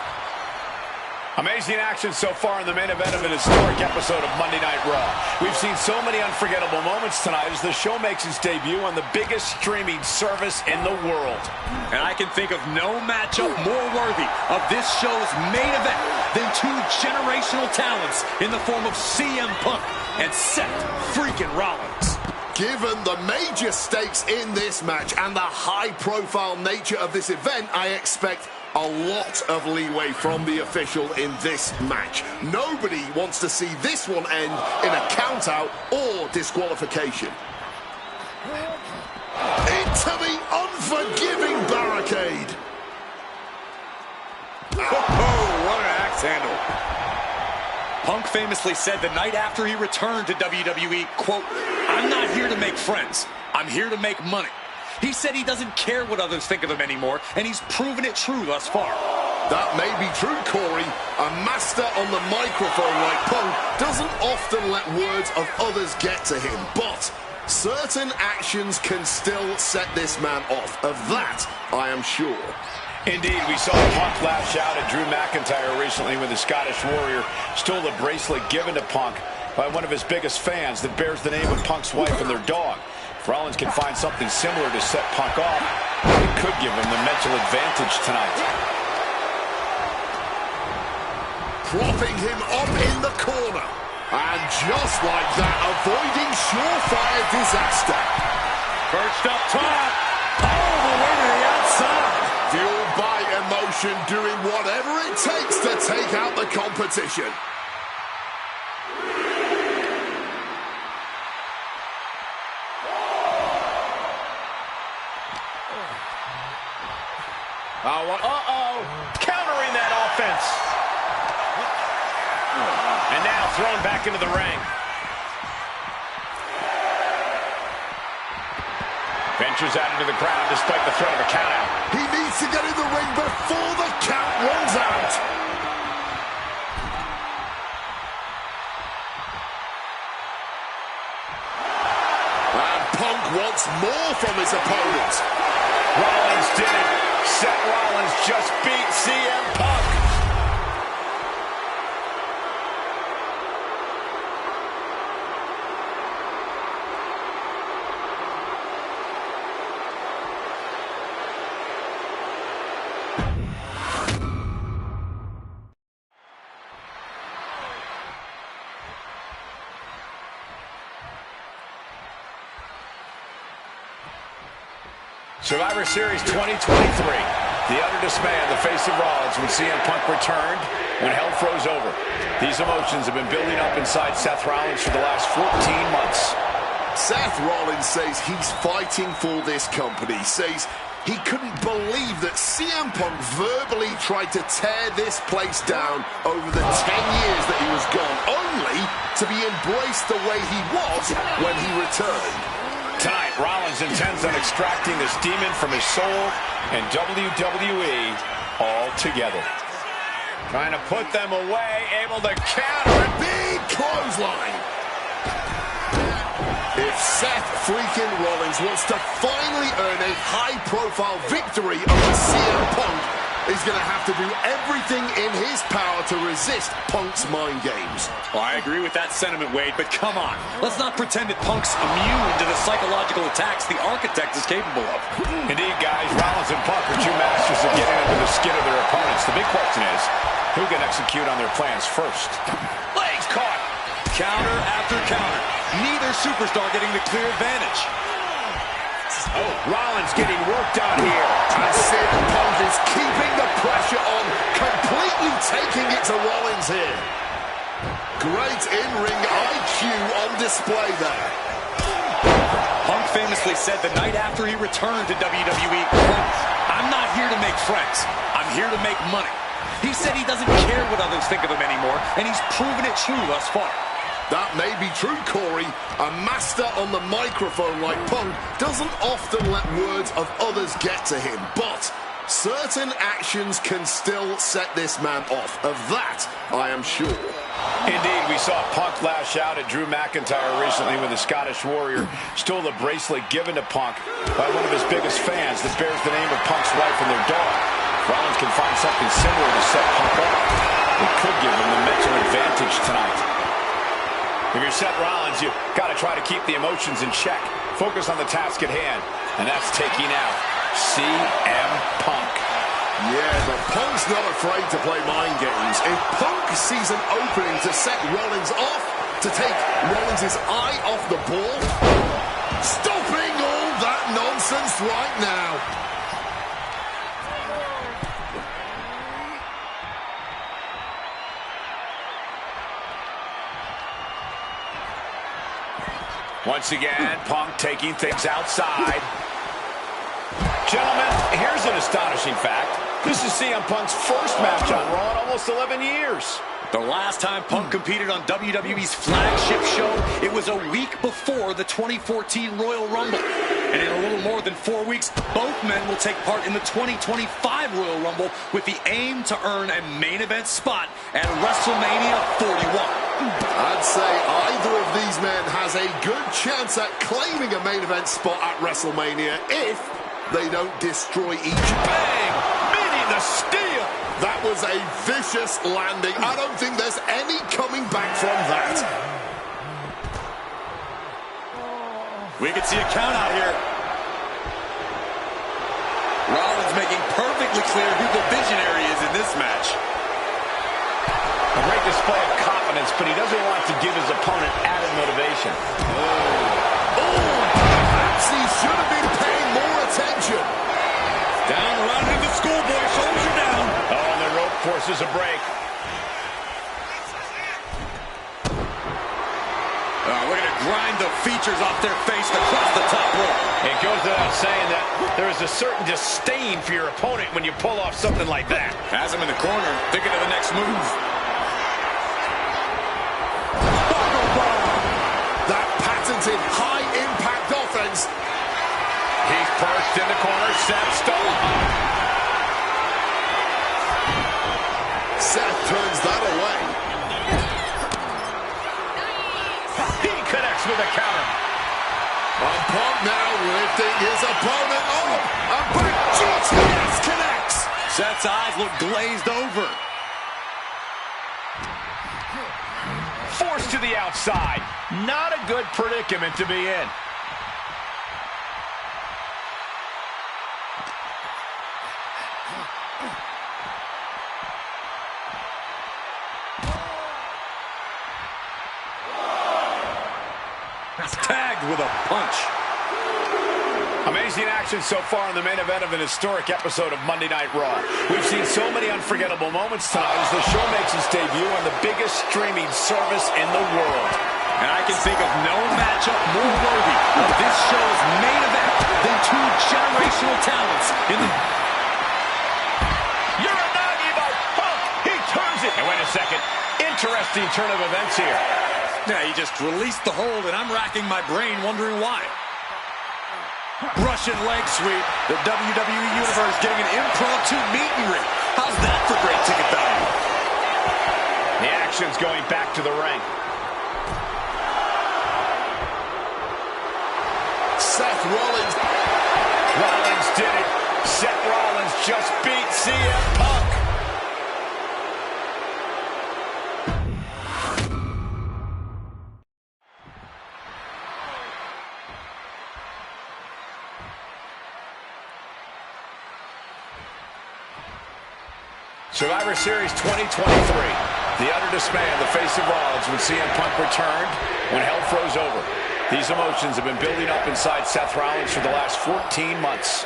Amazing action so far in the main event of an historic episode of Monday Night Raw. We've seen so many unforgettable moments tonight as the show makes its debut on the biggest streaming service in the world. And I can think of no matchup more worthy of this show's main event than two generational talents in the form of CM Punk and Seth freaking Rollins. Given the major stakes in this match and the high-profile nature of this event, I expect a lot of leeway from the official in this match. Nobody wants to see this one end in a count-out or disqualification. Into the unforgiving barricade. Oh, what an axe handle. Punk famously said the night after he returned to WWE, quote, "I'm not here to make friends. I'm here to make money." He said he doesn't care what others think of him anymore, and he's proven it true thus far. That may be true, Corey. A master on the microphone like Punk doesn't often let words of others get to him, but certain actions can still set this man off. Of that, I am sure. Indeed, we saw Punk lash out at Drew McIntyre recently when the Scottish Warrior stole the bracelet given to Punk by one of his biggest fans that bears the name of Punk's wife and their dog. If Rollins can find something similar to set Punk off, it could give him the mental advantage tonight. Propping him up in the corner. And just like that, avoiding surefire disaster. Perched up top. All the way to the outside. Fueled by emotion, doing whatever it takes to take out the competition. Countering that offense. And now thrown back into the ring. Ventures out into the crowd despite the threat of a countout. He needs to get in the ring before the count runs out. And Punk wants more from his opponent. Rollins did it. Seth Rollins just beat CM Punk. Survivor Series 2023. The utter dismay on the face of Rollins when CM Punk returned, when hell froze over. These emotions have been building up inside Seth Rollins for the last 14 months. Seth Rollins says he's fighting for this company, says he couldn't believe that CM Punk verbally tried to tear this place down over the 10 years that he was gone, only to be embraced the way he was when he returned. Tonight, Rollins intends on extracting this demon from his soul and WWE altogether. Trying to put them away, able to counter. Big clothesline. If Seth freaking Rollins wants to finally earn a high-profile victory over CM Punk, he's going to have to do everything in his power to resist Punk's mind games. Well, I agree with that sentiment, Wade, but come on. Let's not pretend that Punk's immune to the psychological attacks the Architect is capable of. Indeed, guys, Rollins and Punk are two masters of getting under the skin of their opponents. The big question is, who can execute on their plans first? Legs caught. Counter after counter. Neither superstar getting the clear advantage. Oh, Rollins getting worked on here. And CM Punk is keeping the pressure on, completely taking it to Rollins here. Great in-ring IQ on display there. Punk famously said the night after he returned to WWE, "I'm not here to make friends. I'm here to make money." He said he doesn't care what others think of him anymore, and he's proven it true thus far. That may be true, Corey. A master on the microphone like Punk doesn't often let words of others get to him, but certain actions can still set this man off. Of that, I am sure. Indeed, we saw Punk lash out at Drew McIntyre recently when the Scottish Warrior stole the bracelet given to Punk by one of his biggest fans that bears the name of Punk's wife and their dog. Rollins can find something similar to set Punk off. It could give him the mental advantage tonight. If you're Seth Rollins, you've got to try to keep the emotions in check. Focus on the task at hand, and that's taking out CM Punk. Yeah, but Punk's not afraid to play mind games. If Punk sees an opening to set Rollins off, to take Rollins' eye off the ball, stopping all that nonsense right now. Once again, Punk taking things outside. Gentlemen, here's an astonishing fact. This is CM Punk's first match on Raw in almost 11 years. The last time Punk competed on WWE's flagship show, it was a week before the 2014 Royal Rumble. And in a little more than 4 weeks, both men will take part in the 2025 Royal Rumble with the aim to earn a main event spot at WrestleMania 41. I'd say either of these men has a good chance at claiming a main event spot at WrestleMania if they don't destroy each. Bang! Meeting the steel! That was a vicious landing. I don't think there's any coming back from that. We could see a count out here. Rollins making perfectly clear who the visionary is in this match. A great display of confidence, but he doesn't want to give his opponent added motivation. Perhaps he should have been paying more attention. Down around into the schoolboy, shoulders are down. Oh, and the rope forces a break. We're going to grind the features off their face across the top rope. It goes without saying that there is a certain disdain for your opponent when you pull off something like that. Has him in the corner, thinking of the next move. That patented high-impact offense. He's perched in the corner. Seth stolen. Seth turns that away. He connects with a counter. Punk now lifting his opponent up. A big GTS connects. Seth's eyes look glazed over. Forced to the outside. Not a good predicament to be in. Tagged with a punch. Amazing action so far in the main event of an historic episode of Monday Night Raw. We've seen so many unforgettable moments tonight as the show makes its debut on the biggest streaming service in the world. And I can think of no matchup more worthy of this show's main event than two generational talents in the... Uranagi by Punk. He turns it. And wait a second. Interesting turn of events here. Yeah, he just released the hold, and I'm racking my brain wondering why. Russian leg sweep. The WWE Universe getting an impromptu meet and greet. How's that for great ticket value? The action's going back to the ring. Seth Rollins. Rollins did it. Seth Rollins just beat CM Punk. Survivor Series 2023. The utter dismay on the face of Rollins when CM Punk returned, when hell froze over. These emotions have been building up inside Seth Rollins for the last 14 months.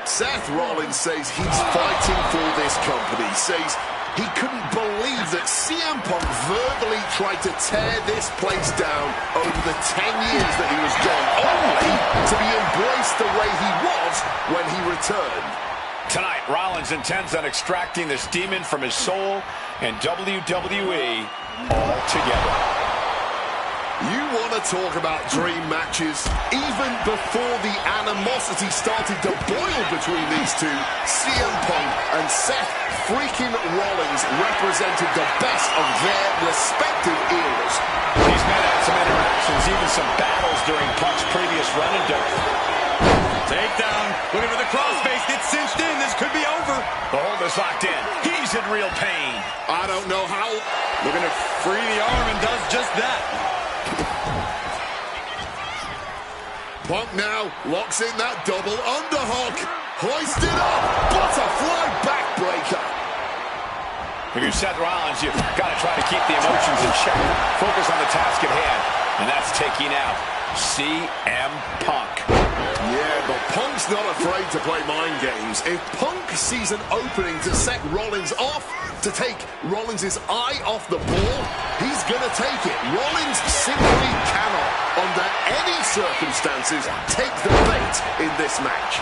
Seth Rollins says he's fighting for this company, says he couldn't believe that CM Punk verbally tried to tear this place down over the 10 years that he was gone, only to be embraced the way he was when he returned. Tonight, Rollins intends on extracting this demon from his soul and WWE altogether. You want to talk about dream matches? Even before the animosity started to boil between these two, CM Punk and Seth freaking Rollins represented the best of their respective eras. These men had some interactions, even some battles during Punk's previous run in WWE. Takedown. Looking for the crossface. Gets cinched in. This could be over. The hold is locked in. He's in real pain. I don't know how. Looking to free the arm and does just that. Punk now locks in that double underhook. Hoisted up. Butterfly backbreaker. If you're Seth Rollins, you've got to try to keep the emotions in check. Focus on the task at hand. And that's taking out CM Punk. Yeah, but Punk's not afraid to play mind games. If Punk sees an opening to set Rollins off, to take Rollins' eye off the ball, he's gonna take it. Rollins simply cannot, under any circumstances, take the bait in this match.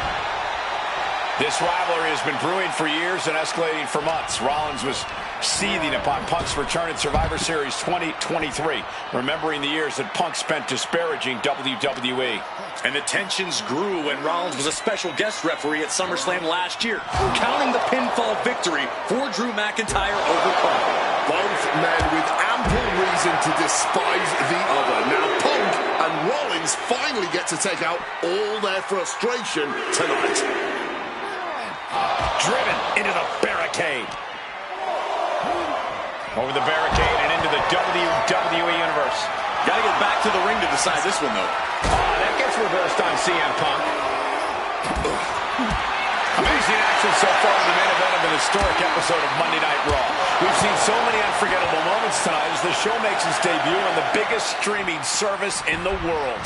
This rivalry has been brewing for years and escalating for months. Rollins was seething upon Punk's return in Survivor Series 2023, remembering the years that Punk spent disparaging WWE. And the tensions grew when Rollins was a special guest referee at SummerSlam last year, counting the pinfall victory for Drew McIntyre over Punk. Both men with ample reason to despise the other. Now Punk and Rollins finally get to take out all their frustration tonight. Driven into the barricade. Over the barricade and into the WWE Universe. Gotta get back to the ring to decide this one, though. That gets reversed on CM Punk. Amazing action so far in the main event of an historic episode of Monday Night Raw. We've seen so many unforgettable moments tonight as the show makes its debut on the biggest streaming service in the world.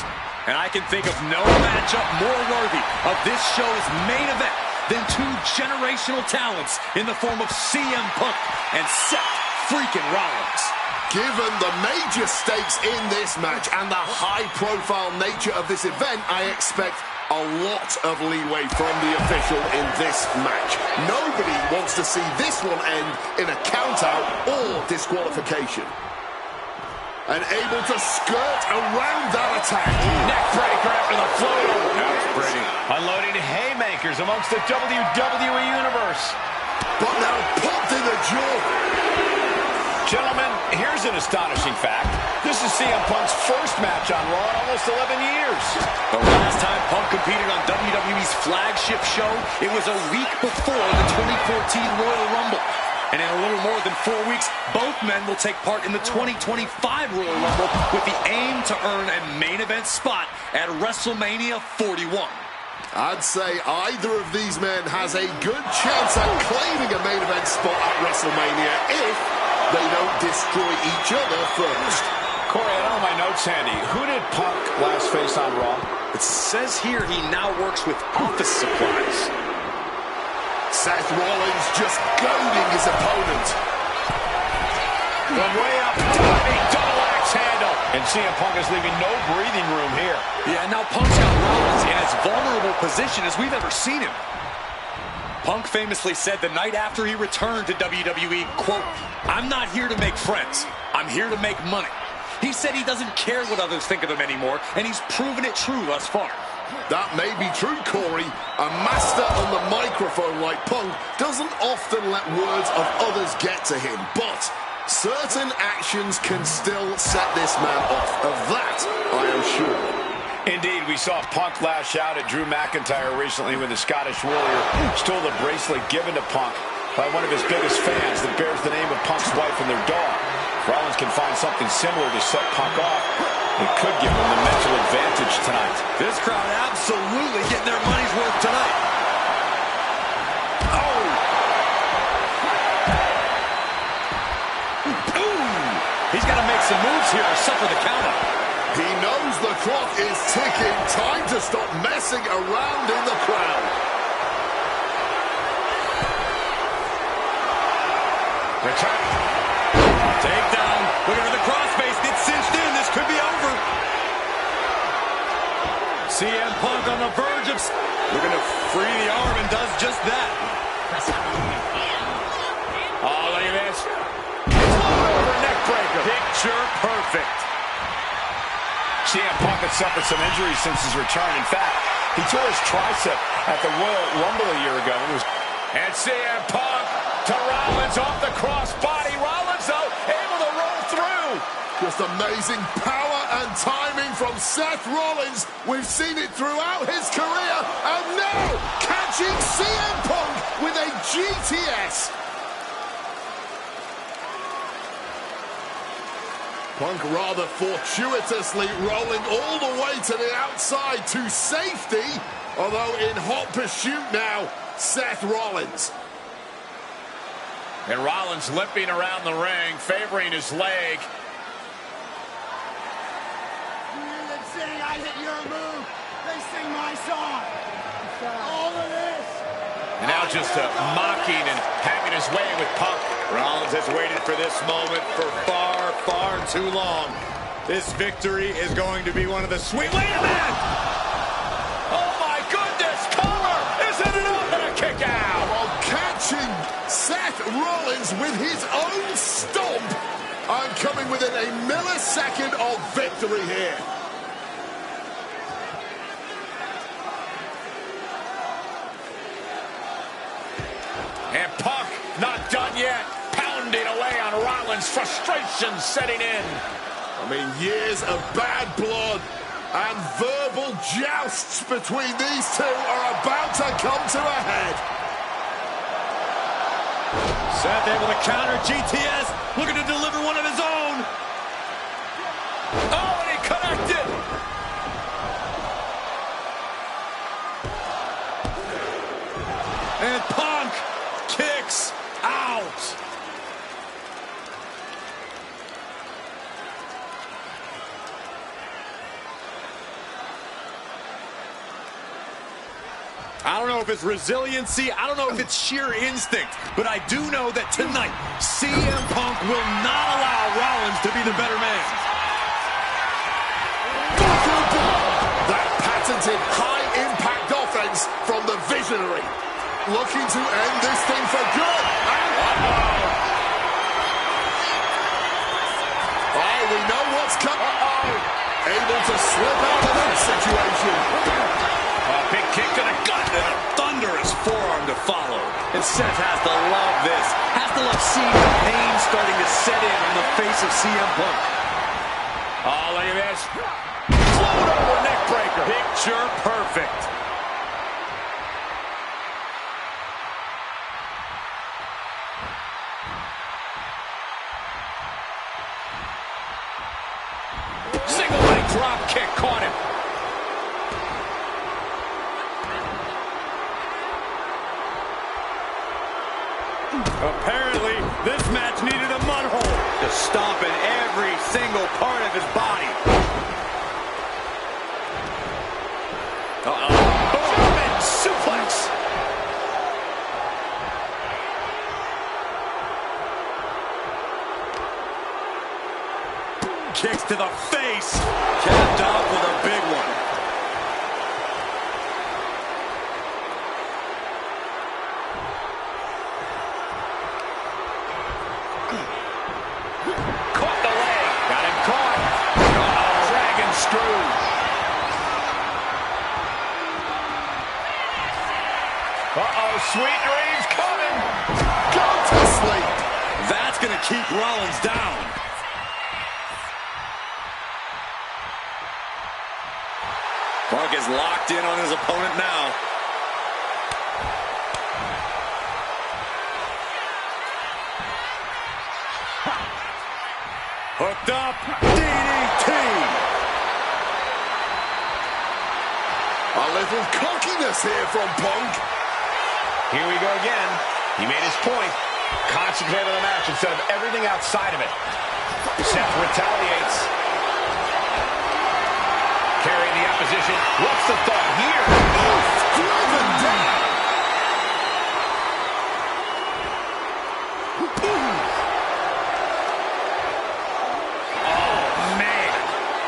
And I can think of no matchup more worthy of this show's main event than two generational talents in the form of CM Punk and Seth freaking Rollins. Given the major stakes in this match and the high-profile nature of this event, I expect a lot of leeway from the official in this match. Nobody wants to see this one end in a count-out or disqualification. And able to skirt around that attack. Neckbreaker after the float. That's pretty. Unloading haymakers amongst the WWE Universe. But now pumped in the jaw. Gentlemen, here's an astonishing fact. This is CM Punk's first match on Raw in almost 11 years. The last time Punk competed on WWE's flagship show, it was a week before the 2014 Royal Rumble. And in a little more than 4 weeks, both men will take part in the 2025 Royal Rumble with the aim to earn a main event spot at WrestleMania 41. I'd say either of these men has a good chance at claiming a main event spot at WrestleMania if they don't destroy each other first. Corey, I don't have my notes handy. Who did Punk last face on Raw? It says here he now works with office supplies. Seth Rollins just goading his opponent. From way up, diving double axe handle. And CM Punk is leaving no breathing room here. Yeah, now Punk's got Rollins in as vulnerable position as we've ever seen him. Punk famously said the night after he returned to WWE, quote, "I'm not here to make friends. I'm here to make money." He said he doesn't care what others think of him anymore, and he's proven it true thus far. That may be true, Corey. A master on the microphone like Punk doesn't often let words of others get to him, but certain actions can still set this man off. Of that, I am sure. Indeed, we saw Punk lash out at Drew McIntyre recently when the Scottish Warrior stole the bracelet given to Punk by one of his biggest fans that bears the name of Punk's wife and their dog. Rollins can find something similar to set Punk off. It could give him the mental advantage tonight. This crowd absolutely getting their money's worth tonight. Oh! Ooh! He's got to make some moves here or suffer the countout. He knows the clock is ticking. Time to stop messing around in the crowd. Return. Takedown. Looking at the crossface. Gets cinched in. This could be over. CM Punk on the verge of looking to free the arm and does just that. Oh, look at this. Over neck breaker. Picture perfect. CM Punk had suffered some injuries since his return. In fact, he tore his tricep at the Royal Rumble a year ago. And CM Punk to Rollins off the crossbody. Rollins, though, able to roll through. Just amazing power and timing from Seth Rollins. We've seen it throughout his career. And now, catching CM Punk with a GTS. Punk rather fortuitously rolling all the way to the outside to safety. Although in hot pursuit now, Seth Rollins. And Rollins limping around the ring, favoring his leg. They sing, I hit your move. They sing my song. All of this. And now just mocking and having his way with Punk. Rollins has waited for this moment for far, far too long. This victory is going to be one of the sweet... Wait a minute! Oh my goodness! Cover! Isn't it up? And a kick out! While catching Seth Rollins with his own stomp. I'm coming within a millisecond of victory here. And Punk not done yet. Pounding away on Rollins. Frustration setting in. I mean, years of bad blood and verbal jousts between these two are about to come to a head. Seth able to counter GTS. Looking to deliver one of his own. Oh, and he connected. And Punk kicks out. I don't know if it's resiliency, I don't know if it's sheer instinct, but I do know that tonight, CM Punk will not allow Rollins to be the better man. That patented high-impact offense from the Visionary. Looking to end this thing for good. And oh, we know what's coming. Able to slip out of that situation. A big kick to the gut and a thunderous forearm to follow. And Seth has to love this. Has to love seeing the pain starting to set in on the face of CM Punk. Oh, look at this. Float over neck breaker. Picture perfect. Single leg drop kick caught him. Apparently, this match needed a mud hole to stomp in every single part of his body. German suplex. Kicks to the face. Capped off with a big one. Caught the leg. Got him caught. Dragon screw. Sweet dreams coming. Go to sleep. That's going to keep Rollins down. Punk is locked in on his opponent now. Hooked up. DDT. A little cockiness here from Punk. Here we go again. He made his point. Concentrate on the match instead of everything outside of it. Seth retaliates. position. What's the thought here? Driven down.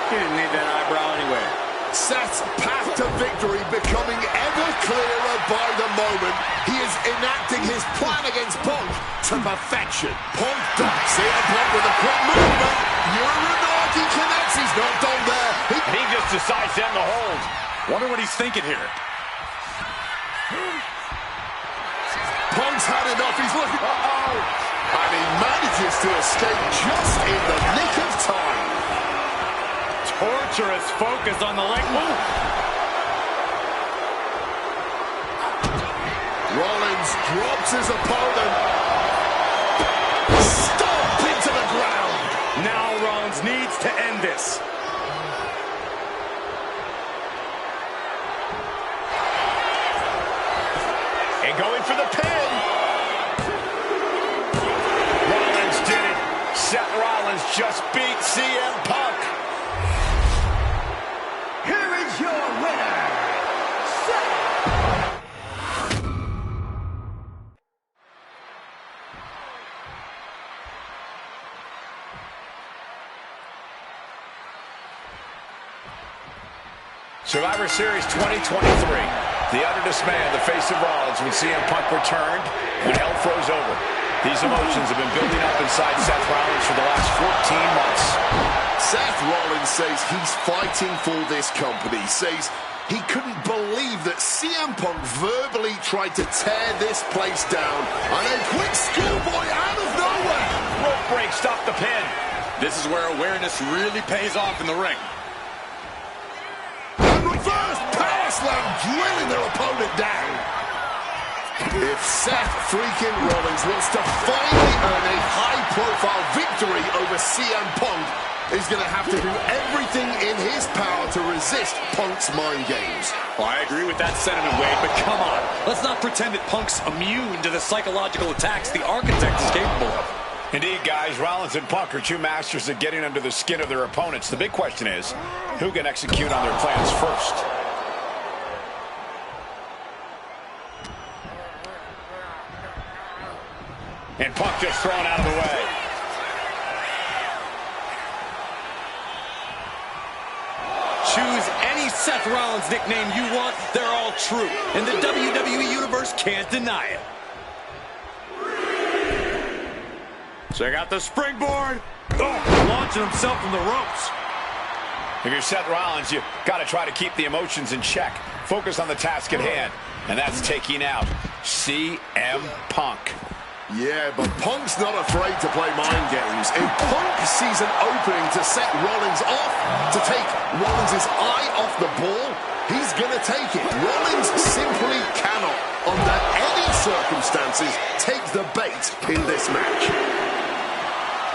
He didn't need that eyebrow anyway. Seth's path to victory becoming ever clearer by the moment. He is enacting his plan against Punk to perfection. Punk ducks CM Punk with a quick movement. Uranagi connects. He's not done there. He just decides to end the hold. Wonder what he's thinking here. Punk's had enough. He's looking. And he manages to escape just in the nick of time. Torturous focus on the leg move. Rollins drops his opponent. Stomp into the ground. Now Rollins needs to end this. And going for the pin. Rollins did it. Seth Rollins just beat CM Punk. Here is your winner, Seth. Survivor Series 2023. The utter dismay on the face of Rollins when CM Punk returned, when hell froze over. These emotions have been building up inside Seth Rollins for the last 14 months. Seth Rollins says he's fighting for this company, says he couldn't believe that CM Punk verbally tried to tear this place down, and a quick schoolboy out of nowhere. Rope break, stop the pin. This is where awareness really pays off in the ring. And reverse power slam, drilling their opponent down. If Seth freaking Rollins wants to finally earn a high-profile victory over CM Punk, he's going to have to do everything in his power to resist Punk's mind games. Well, I agree with that sentiment, Wade, but come on. Let's not pretend that Punk's immune to the psychological attacks the Architect is capable of. Indeed, guys, Rollins and Punk are two masters at getting under the skin of their opponents. The big question is, who can execute on their plans first? And Punk just thrown out of the way. Choose any Seth Rollins nickname you want, they're all true. And the WWE Universe can't deny it. Check out the springboard. Oh, launching himself from the ropes. If you're Seth Rollins, you got to try to keep the emotions in check. Focus on the task at hand. And that's taking out CM Punk. Yeah, but Punk's not afraid to play mind games. If Punk sees an opening to set Rollins off, to take Rollins' eye off the ball, he's going to take it. Rollins simply cannot, under any circumstances, take the bait in this match.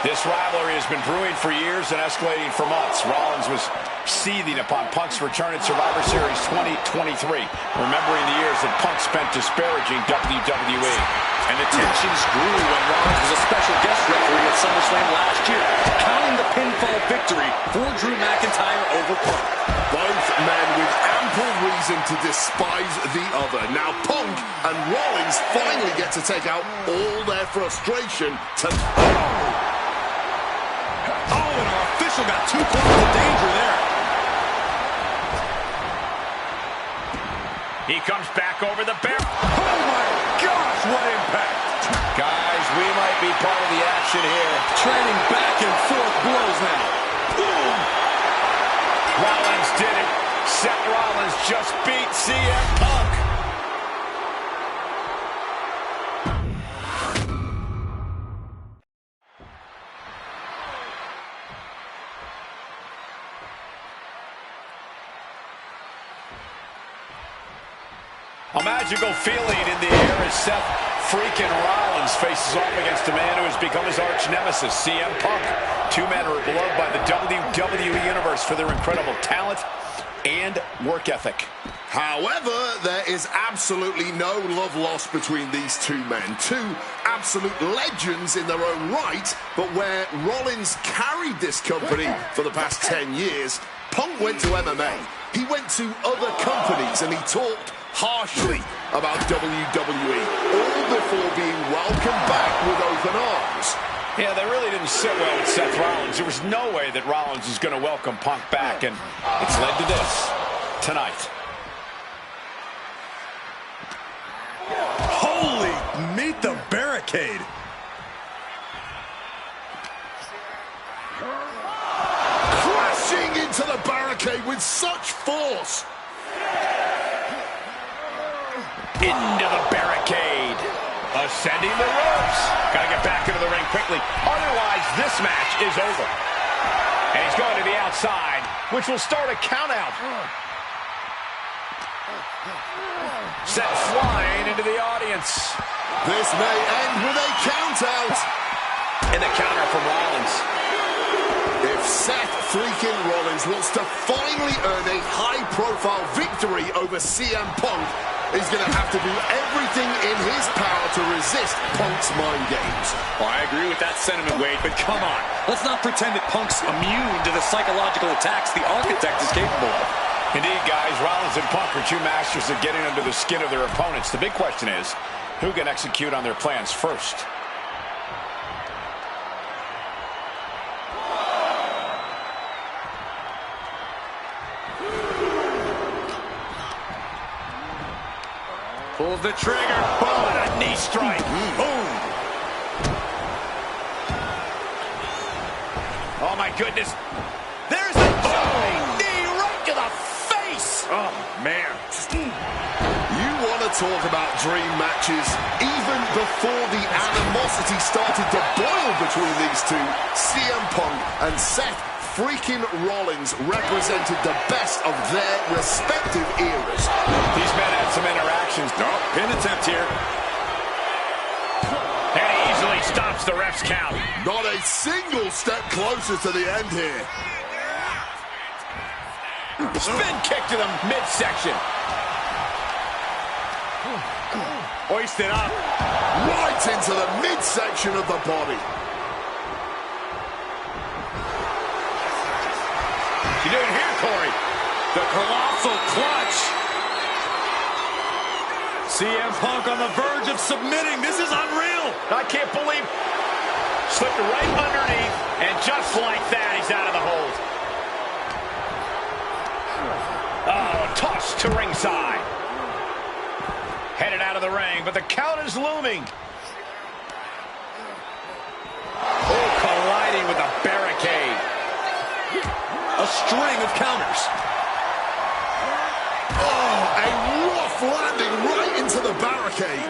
This rivalry has been brewing for years and escalating for months. Rollins was seething upon Punk's return at Survivor Series 2023, remembering the years that Punk spent disparaging WWE. And the tensions grew when Rollins was a special guest referee at SummerSlam last year, counting the pinfall victory for Drew McIntyre over Punk. Both men with ample reason to despise the other. Now Punk and Rollins finally get to take out all their frustration to... Oh, and our official got too close to danger there. He comes back over the barrel. Oh my gosh, what impact. Guys, we might be part of the action here. Trading back and forth blows now. Boom. Rollins did it. Seth Rollins just beat CM Punk. A magical feeling in the air as Seth freaking Rollins faces off against a man who has become his arch nemesis, CM Punk. Two men who are beloved by the WWE Universe for their incredible talent and work ethic. However, there is absolutely no love lost between these two men. Two absolute legends in their own right, but where Rollins carried this company for the past 10 years, Punk went to MMA. He went to other companies and he talked harshly about WWE, all before being welcomed back with open arms. Yeah, they really didn't sit well with Seth Rollins. There was no way that Rollins is going to welcome Punk back, and it's led to this tonight. Holy, meet the barricade. Crashing into the barricade with such force. Into the barricade. Ascending the ropes. Got to get back into the ring quickly. Otherwise, this match is over. And he's going to the outside, which will start a countout. Sent flying into the audience. This may end with a countout. And the counter from Rollins. If Seth freaking Rollins wants to finally earn a high-profile victory over CM Punk, he's going to have to do everything in his power to resist Punk's mind games. Well, I agree with that sentiment, Wade, but come on. Let's not pretend that Punk's immune to the psychological attacks the Architect is capable of. Indeed, guys, Rollins and Punk are two masters at getting under the skin of their opponents. The big question is, who can execute on their plans first? Pulls the trigger. Boom, and a knee strike. Boom. Oh, my goodness. There's a jumping knee right to the face. Oh, man. You want to talk about dream matches? Even before the animosity started to boil between these two, CM Punk and Seth freaking Rollins represented the best of their respective eras. These men had some interactions. Oh, pin attempt here. And he easily stops the ref's count. Not a single step closer to the end here. Spin kick to the midsection. Hoisted up. Right into the midsection of the body. You doing here, Corey? The colossal clutch. CM Punk on the verge of submitting. This is unreal. I can't believe. Slipped right underneath, and just like that, he's out of the hold. Oh, tossed to ringside. Headed out of the ring, but the count is looming. Oh, colliding with the barricade. A string of counters. Oh, a rough landing right into the barricade.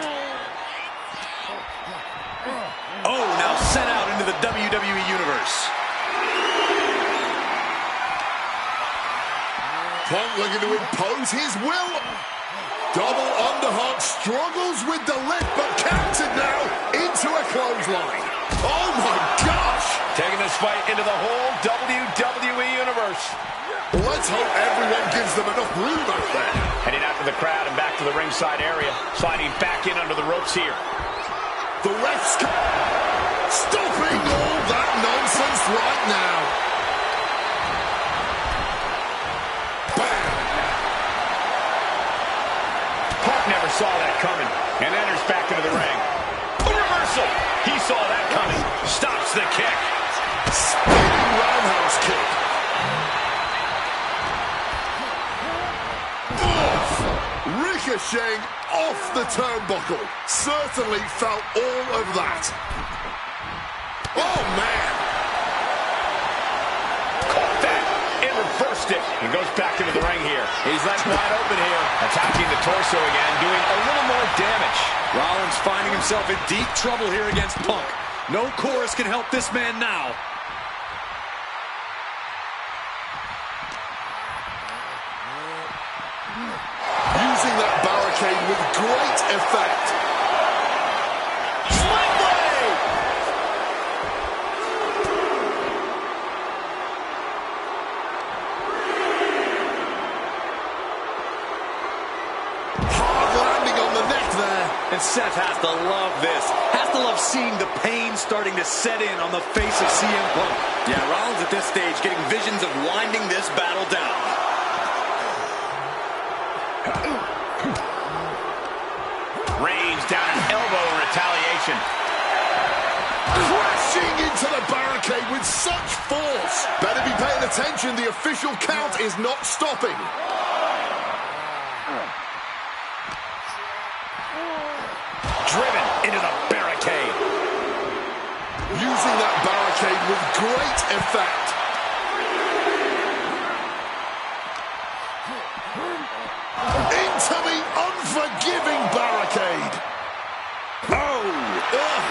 Oh, now sent out into the WWE Universe. Punk looking to impose his will. Double underhook, struggles with the lift, but counted now into a clothesline. Oh my gosh! Taking this fight into the whole WWE Universe. Let's hope everyone gives them enough room out there. Heading out to the crowd and back to the ringside area. Sliding back in under the ropes here. The refs stopping all that nonsense right now. Bam! Punk never saw that coming and enters back into the ring. A reversal. He saw that coming. Stops the kick. Spinning roundhouse kick. Ricocheting off the turnbuckle. Certainly felt all of that. Oh, man. Caught that and reversed it. And goes back into the ring here. He's left wide open here. Attacking the torso again, doing a little more damage. Rollins finding himself in deep trouble here against Punk. No chorus can help this man now. Using that barricade with great effect. Sling blade! Hard landing on the neck there. And Seth has to love this. Has to love seeing the pain starting to set in on the face of CM Punk. Yeah, Rollins at this stage getting visions of winding this battle down. Reigns down an elbow in retaliation. Crashing into the barricade with such force. Better be paying attention. The official count is not stopping. Driven into the barricade. Using that barricade with great effect. Into the unforgiving barricade. Oh! Ugh.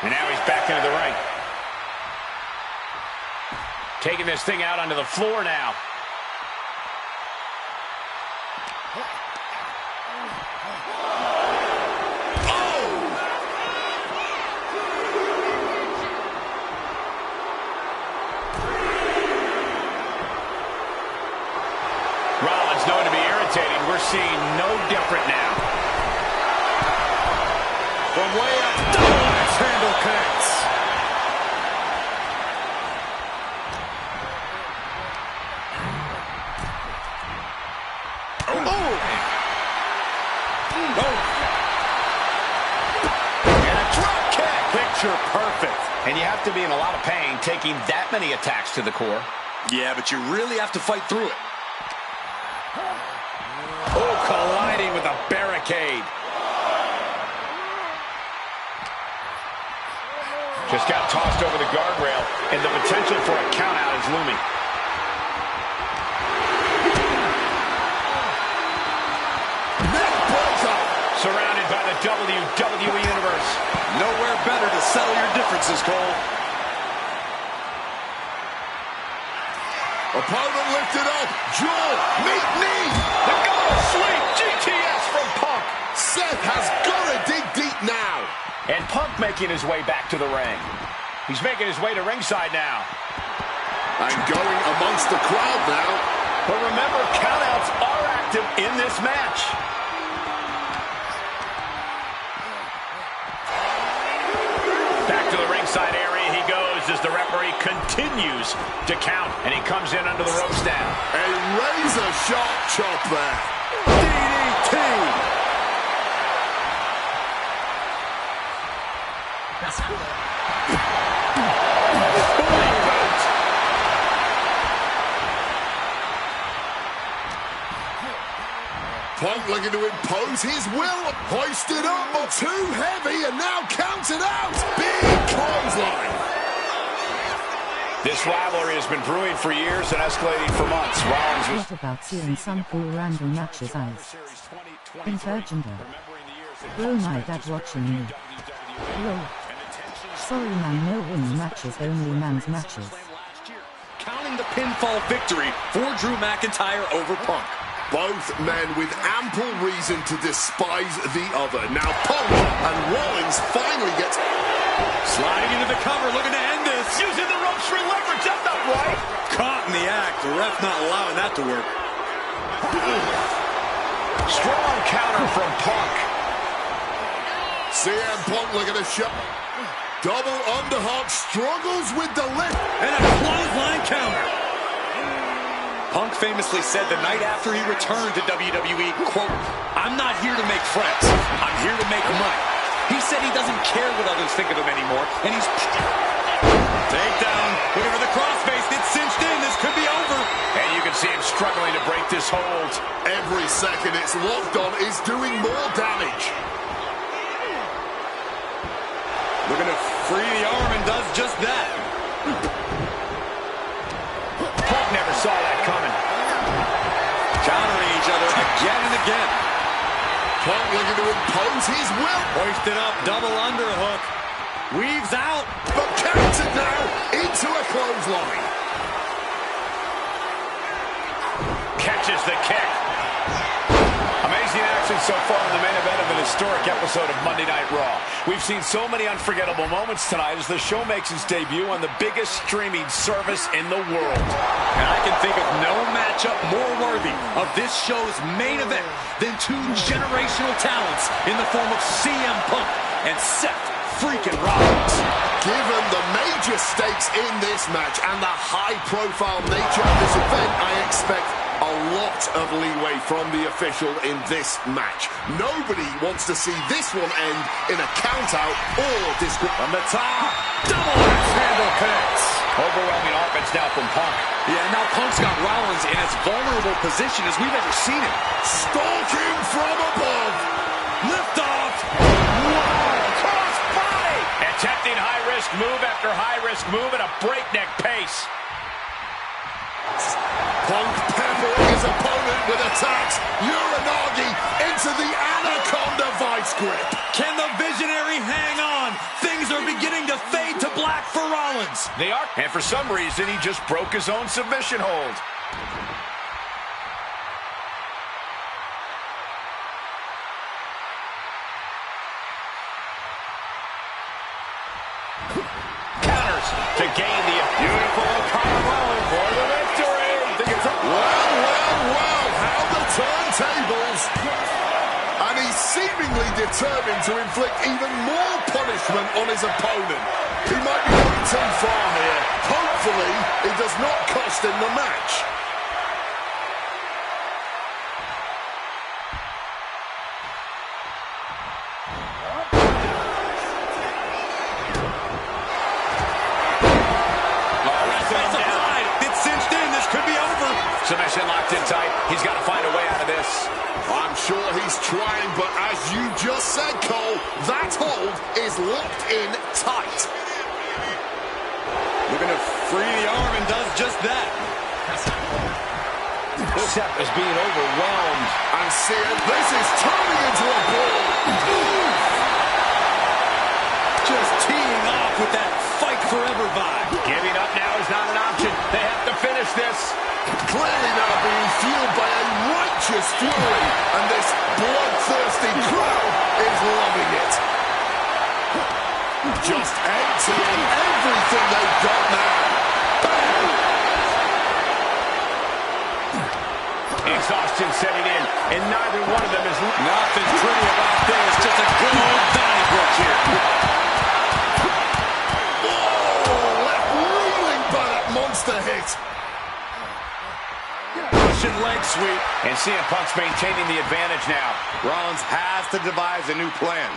And now he's back into the ring. Taking this thing out onto the floor now. Rollins known to be irritating. We're seeing no different now. From way up, double axe handle connects. Oh. And a drop kick. Picture perfect. And you have to be in a lot of pain taking that many attacks to the core. Yeah, but you really have to fight through it. Oh, colliding with a barricade. Just got tossed over the guardrail, and the potential for a countout is looming. Surrounded by the WWE Universe. Nowhere better to settle your differences, Cole. Opponent lifted up. Jaw, meet knee. The goal sweep, GTS from Punk. Seth has got to dig deep now. And Punk making his way back to the ring. He's making his way to ringside now. And going amongst the crowd now. But remember, countouts are active in this match. Back to the ringside area he goes as the referee continues to count. And he comes in under the ropes now. A razor-sharp chop there. DDT. Punk looking to impose his will. Hoisted up, but too heavy, and now counted out. Big clothesline. This rivalry has been brewing for years and escalating for months. Rollins was... What about seeing some cool random matches as Intergender? Bro, my dad watching me. Lol. Sorry man, no women's matches, only men's matches. Counting the pinfall victory for Drew McIntyre over Punk. Both men with ample reason to despise the other. Now Punk and Rollins finally gets... Sliding into the cover, looking to end this. using the ropes for leverage, that's not right. Caught in the act, the ref not allowing that to work. Strong counter from Punk. CM Punk looking to shut. Double underhook, struggles with the lift. And a clothesline counter. Punk famously said the night after he returned to WWE, quote, "I'm not here to make friends. I'm here to make money." He said he doesn't care what others think of him anymore, and he's... Takedown, looking for the crossface, it's cinched in, this could be over. And you can see him struggling to break this hold. Every second it's locked on is doing more damage. Looking to free the arm and does just that. Punk never saw that coming. Countering each other again and again. Punk looking to impose his will. Hoisted up, double underhook. Weaves out. But counted now into a clothesline. Catches the kick. Amazing action so far in the main event of an historic episode of Monday Night Raw. We've seen so many unforgettable moments tonight as the show makes its debut on the biggest streaming service in the world. And I can think of no matchup more worthy of this show's main event than two generational talents in the form of CM Punk and Seth freaking Rollins. Given the major stakes in this match and the high-profile nature of this event, I expect a lot of leeway from the official in this match. Nobody wants to see this one end in a count-out or disqualification. From the top, double axe handle connects. Overwhelming offense now from Punk. Yeah, now Punk's got Rollins in as vulnerable position as we've ever seen him. Stalking from above. Lift off. Wow, cross body. Attempting high-risk move after high-risk move at a breakneck pace. Punk peppering his opponent with attacks. Uranagi into the Anaconda vice grip. Can the Visionary hang on? Things are beginning to fade to black for Rollins. They are. And for some reason, he just broke his own submission hold. Counters to gain the beautiful Colorado for the victory. Well, how the turntables. And he's seemingly determined to inflict even more punishment on his opponent. He might be going too far here. Hopefully, it does not cost him the match. Submission locked in tight. He's got to find a way out of this. I'm sure he's trying, but as you just said, Cole, that hold is locked in tight. Looking to free the arm and does just that. Seth is being overwhelmed. And seeing this is turning into a brawl. Just teeing off with that fight forever vibe. Giving up now is not an option. They have to finish this. Clearly now being fueled by a righteous fury, and this bloodthirsty crowd is loving it. Just emptying everything they've got now. Exhaustion setting in, and neither one of them is... Nothing pretty about this, just a good old Donnybrook here. Oh, left reeling by that monster hit. Leg sweep. And CM Punk's maintaining the advantage now. Rollins has to devise a new plan.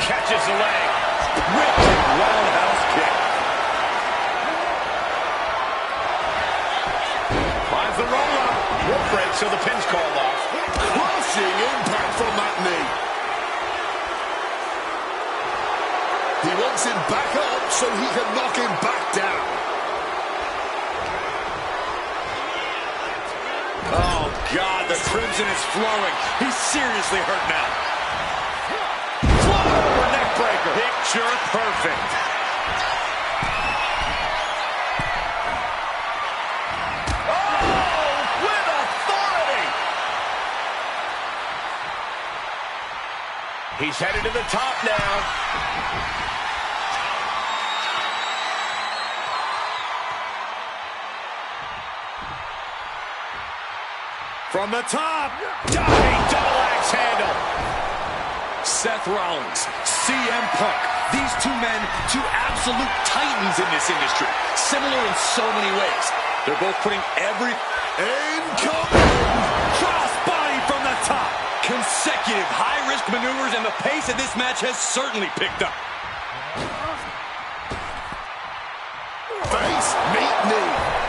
Catches the leg. Wicked roundhouse kick. Finds the roll-up. Rope break, so the pin's called off. Crushing impact from that knee. He wants him back up so he can knock him back down. Oh, God, the crimson is flowing. He's seriously hurt now. Float over neck breaker. Picture perfect. Oh, with authority. He's headed to the top now. From the top, Diving double axe handle. Seth Rollins, CM Punk. These two men, two absolute titans in this industry. Similar in so many ways. They're both putting every... Incoming! Cross body from the top. Consecutive high-risk maneuvers, and the pace of this match has certainly picked up. Face, meet knee.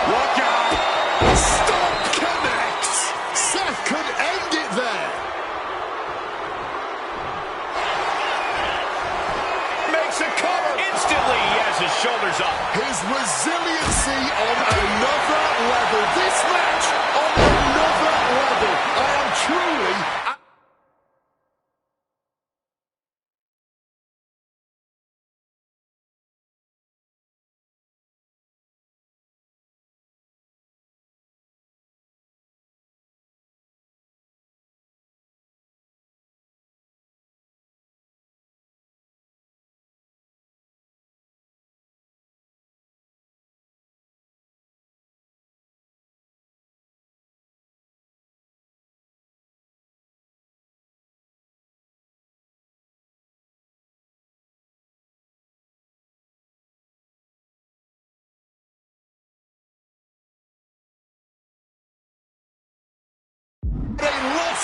Look out! Stop connects. Seth could end it there. Makes shoulders up. His resiliency on another level. This match on another level. I am truly...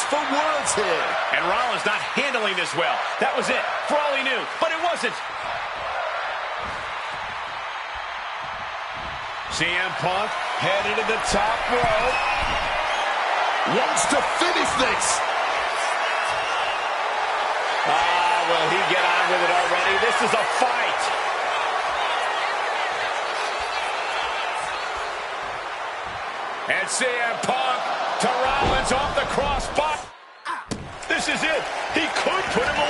for words here. And Rollins not handling this well. That was it, for all he knew, but it wasn't. CM Punk headed to the top rope. Wants to finish this. Will he get on with it already? This is a fight. And CM Punk to Rollins off the crossbar. This is it. He could put him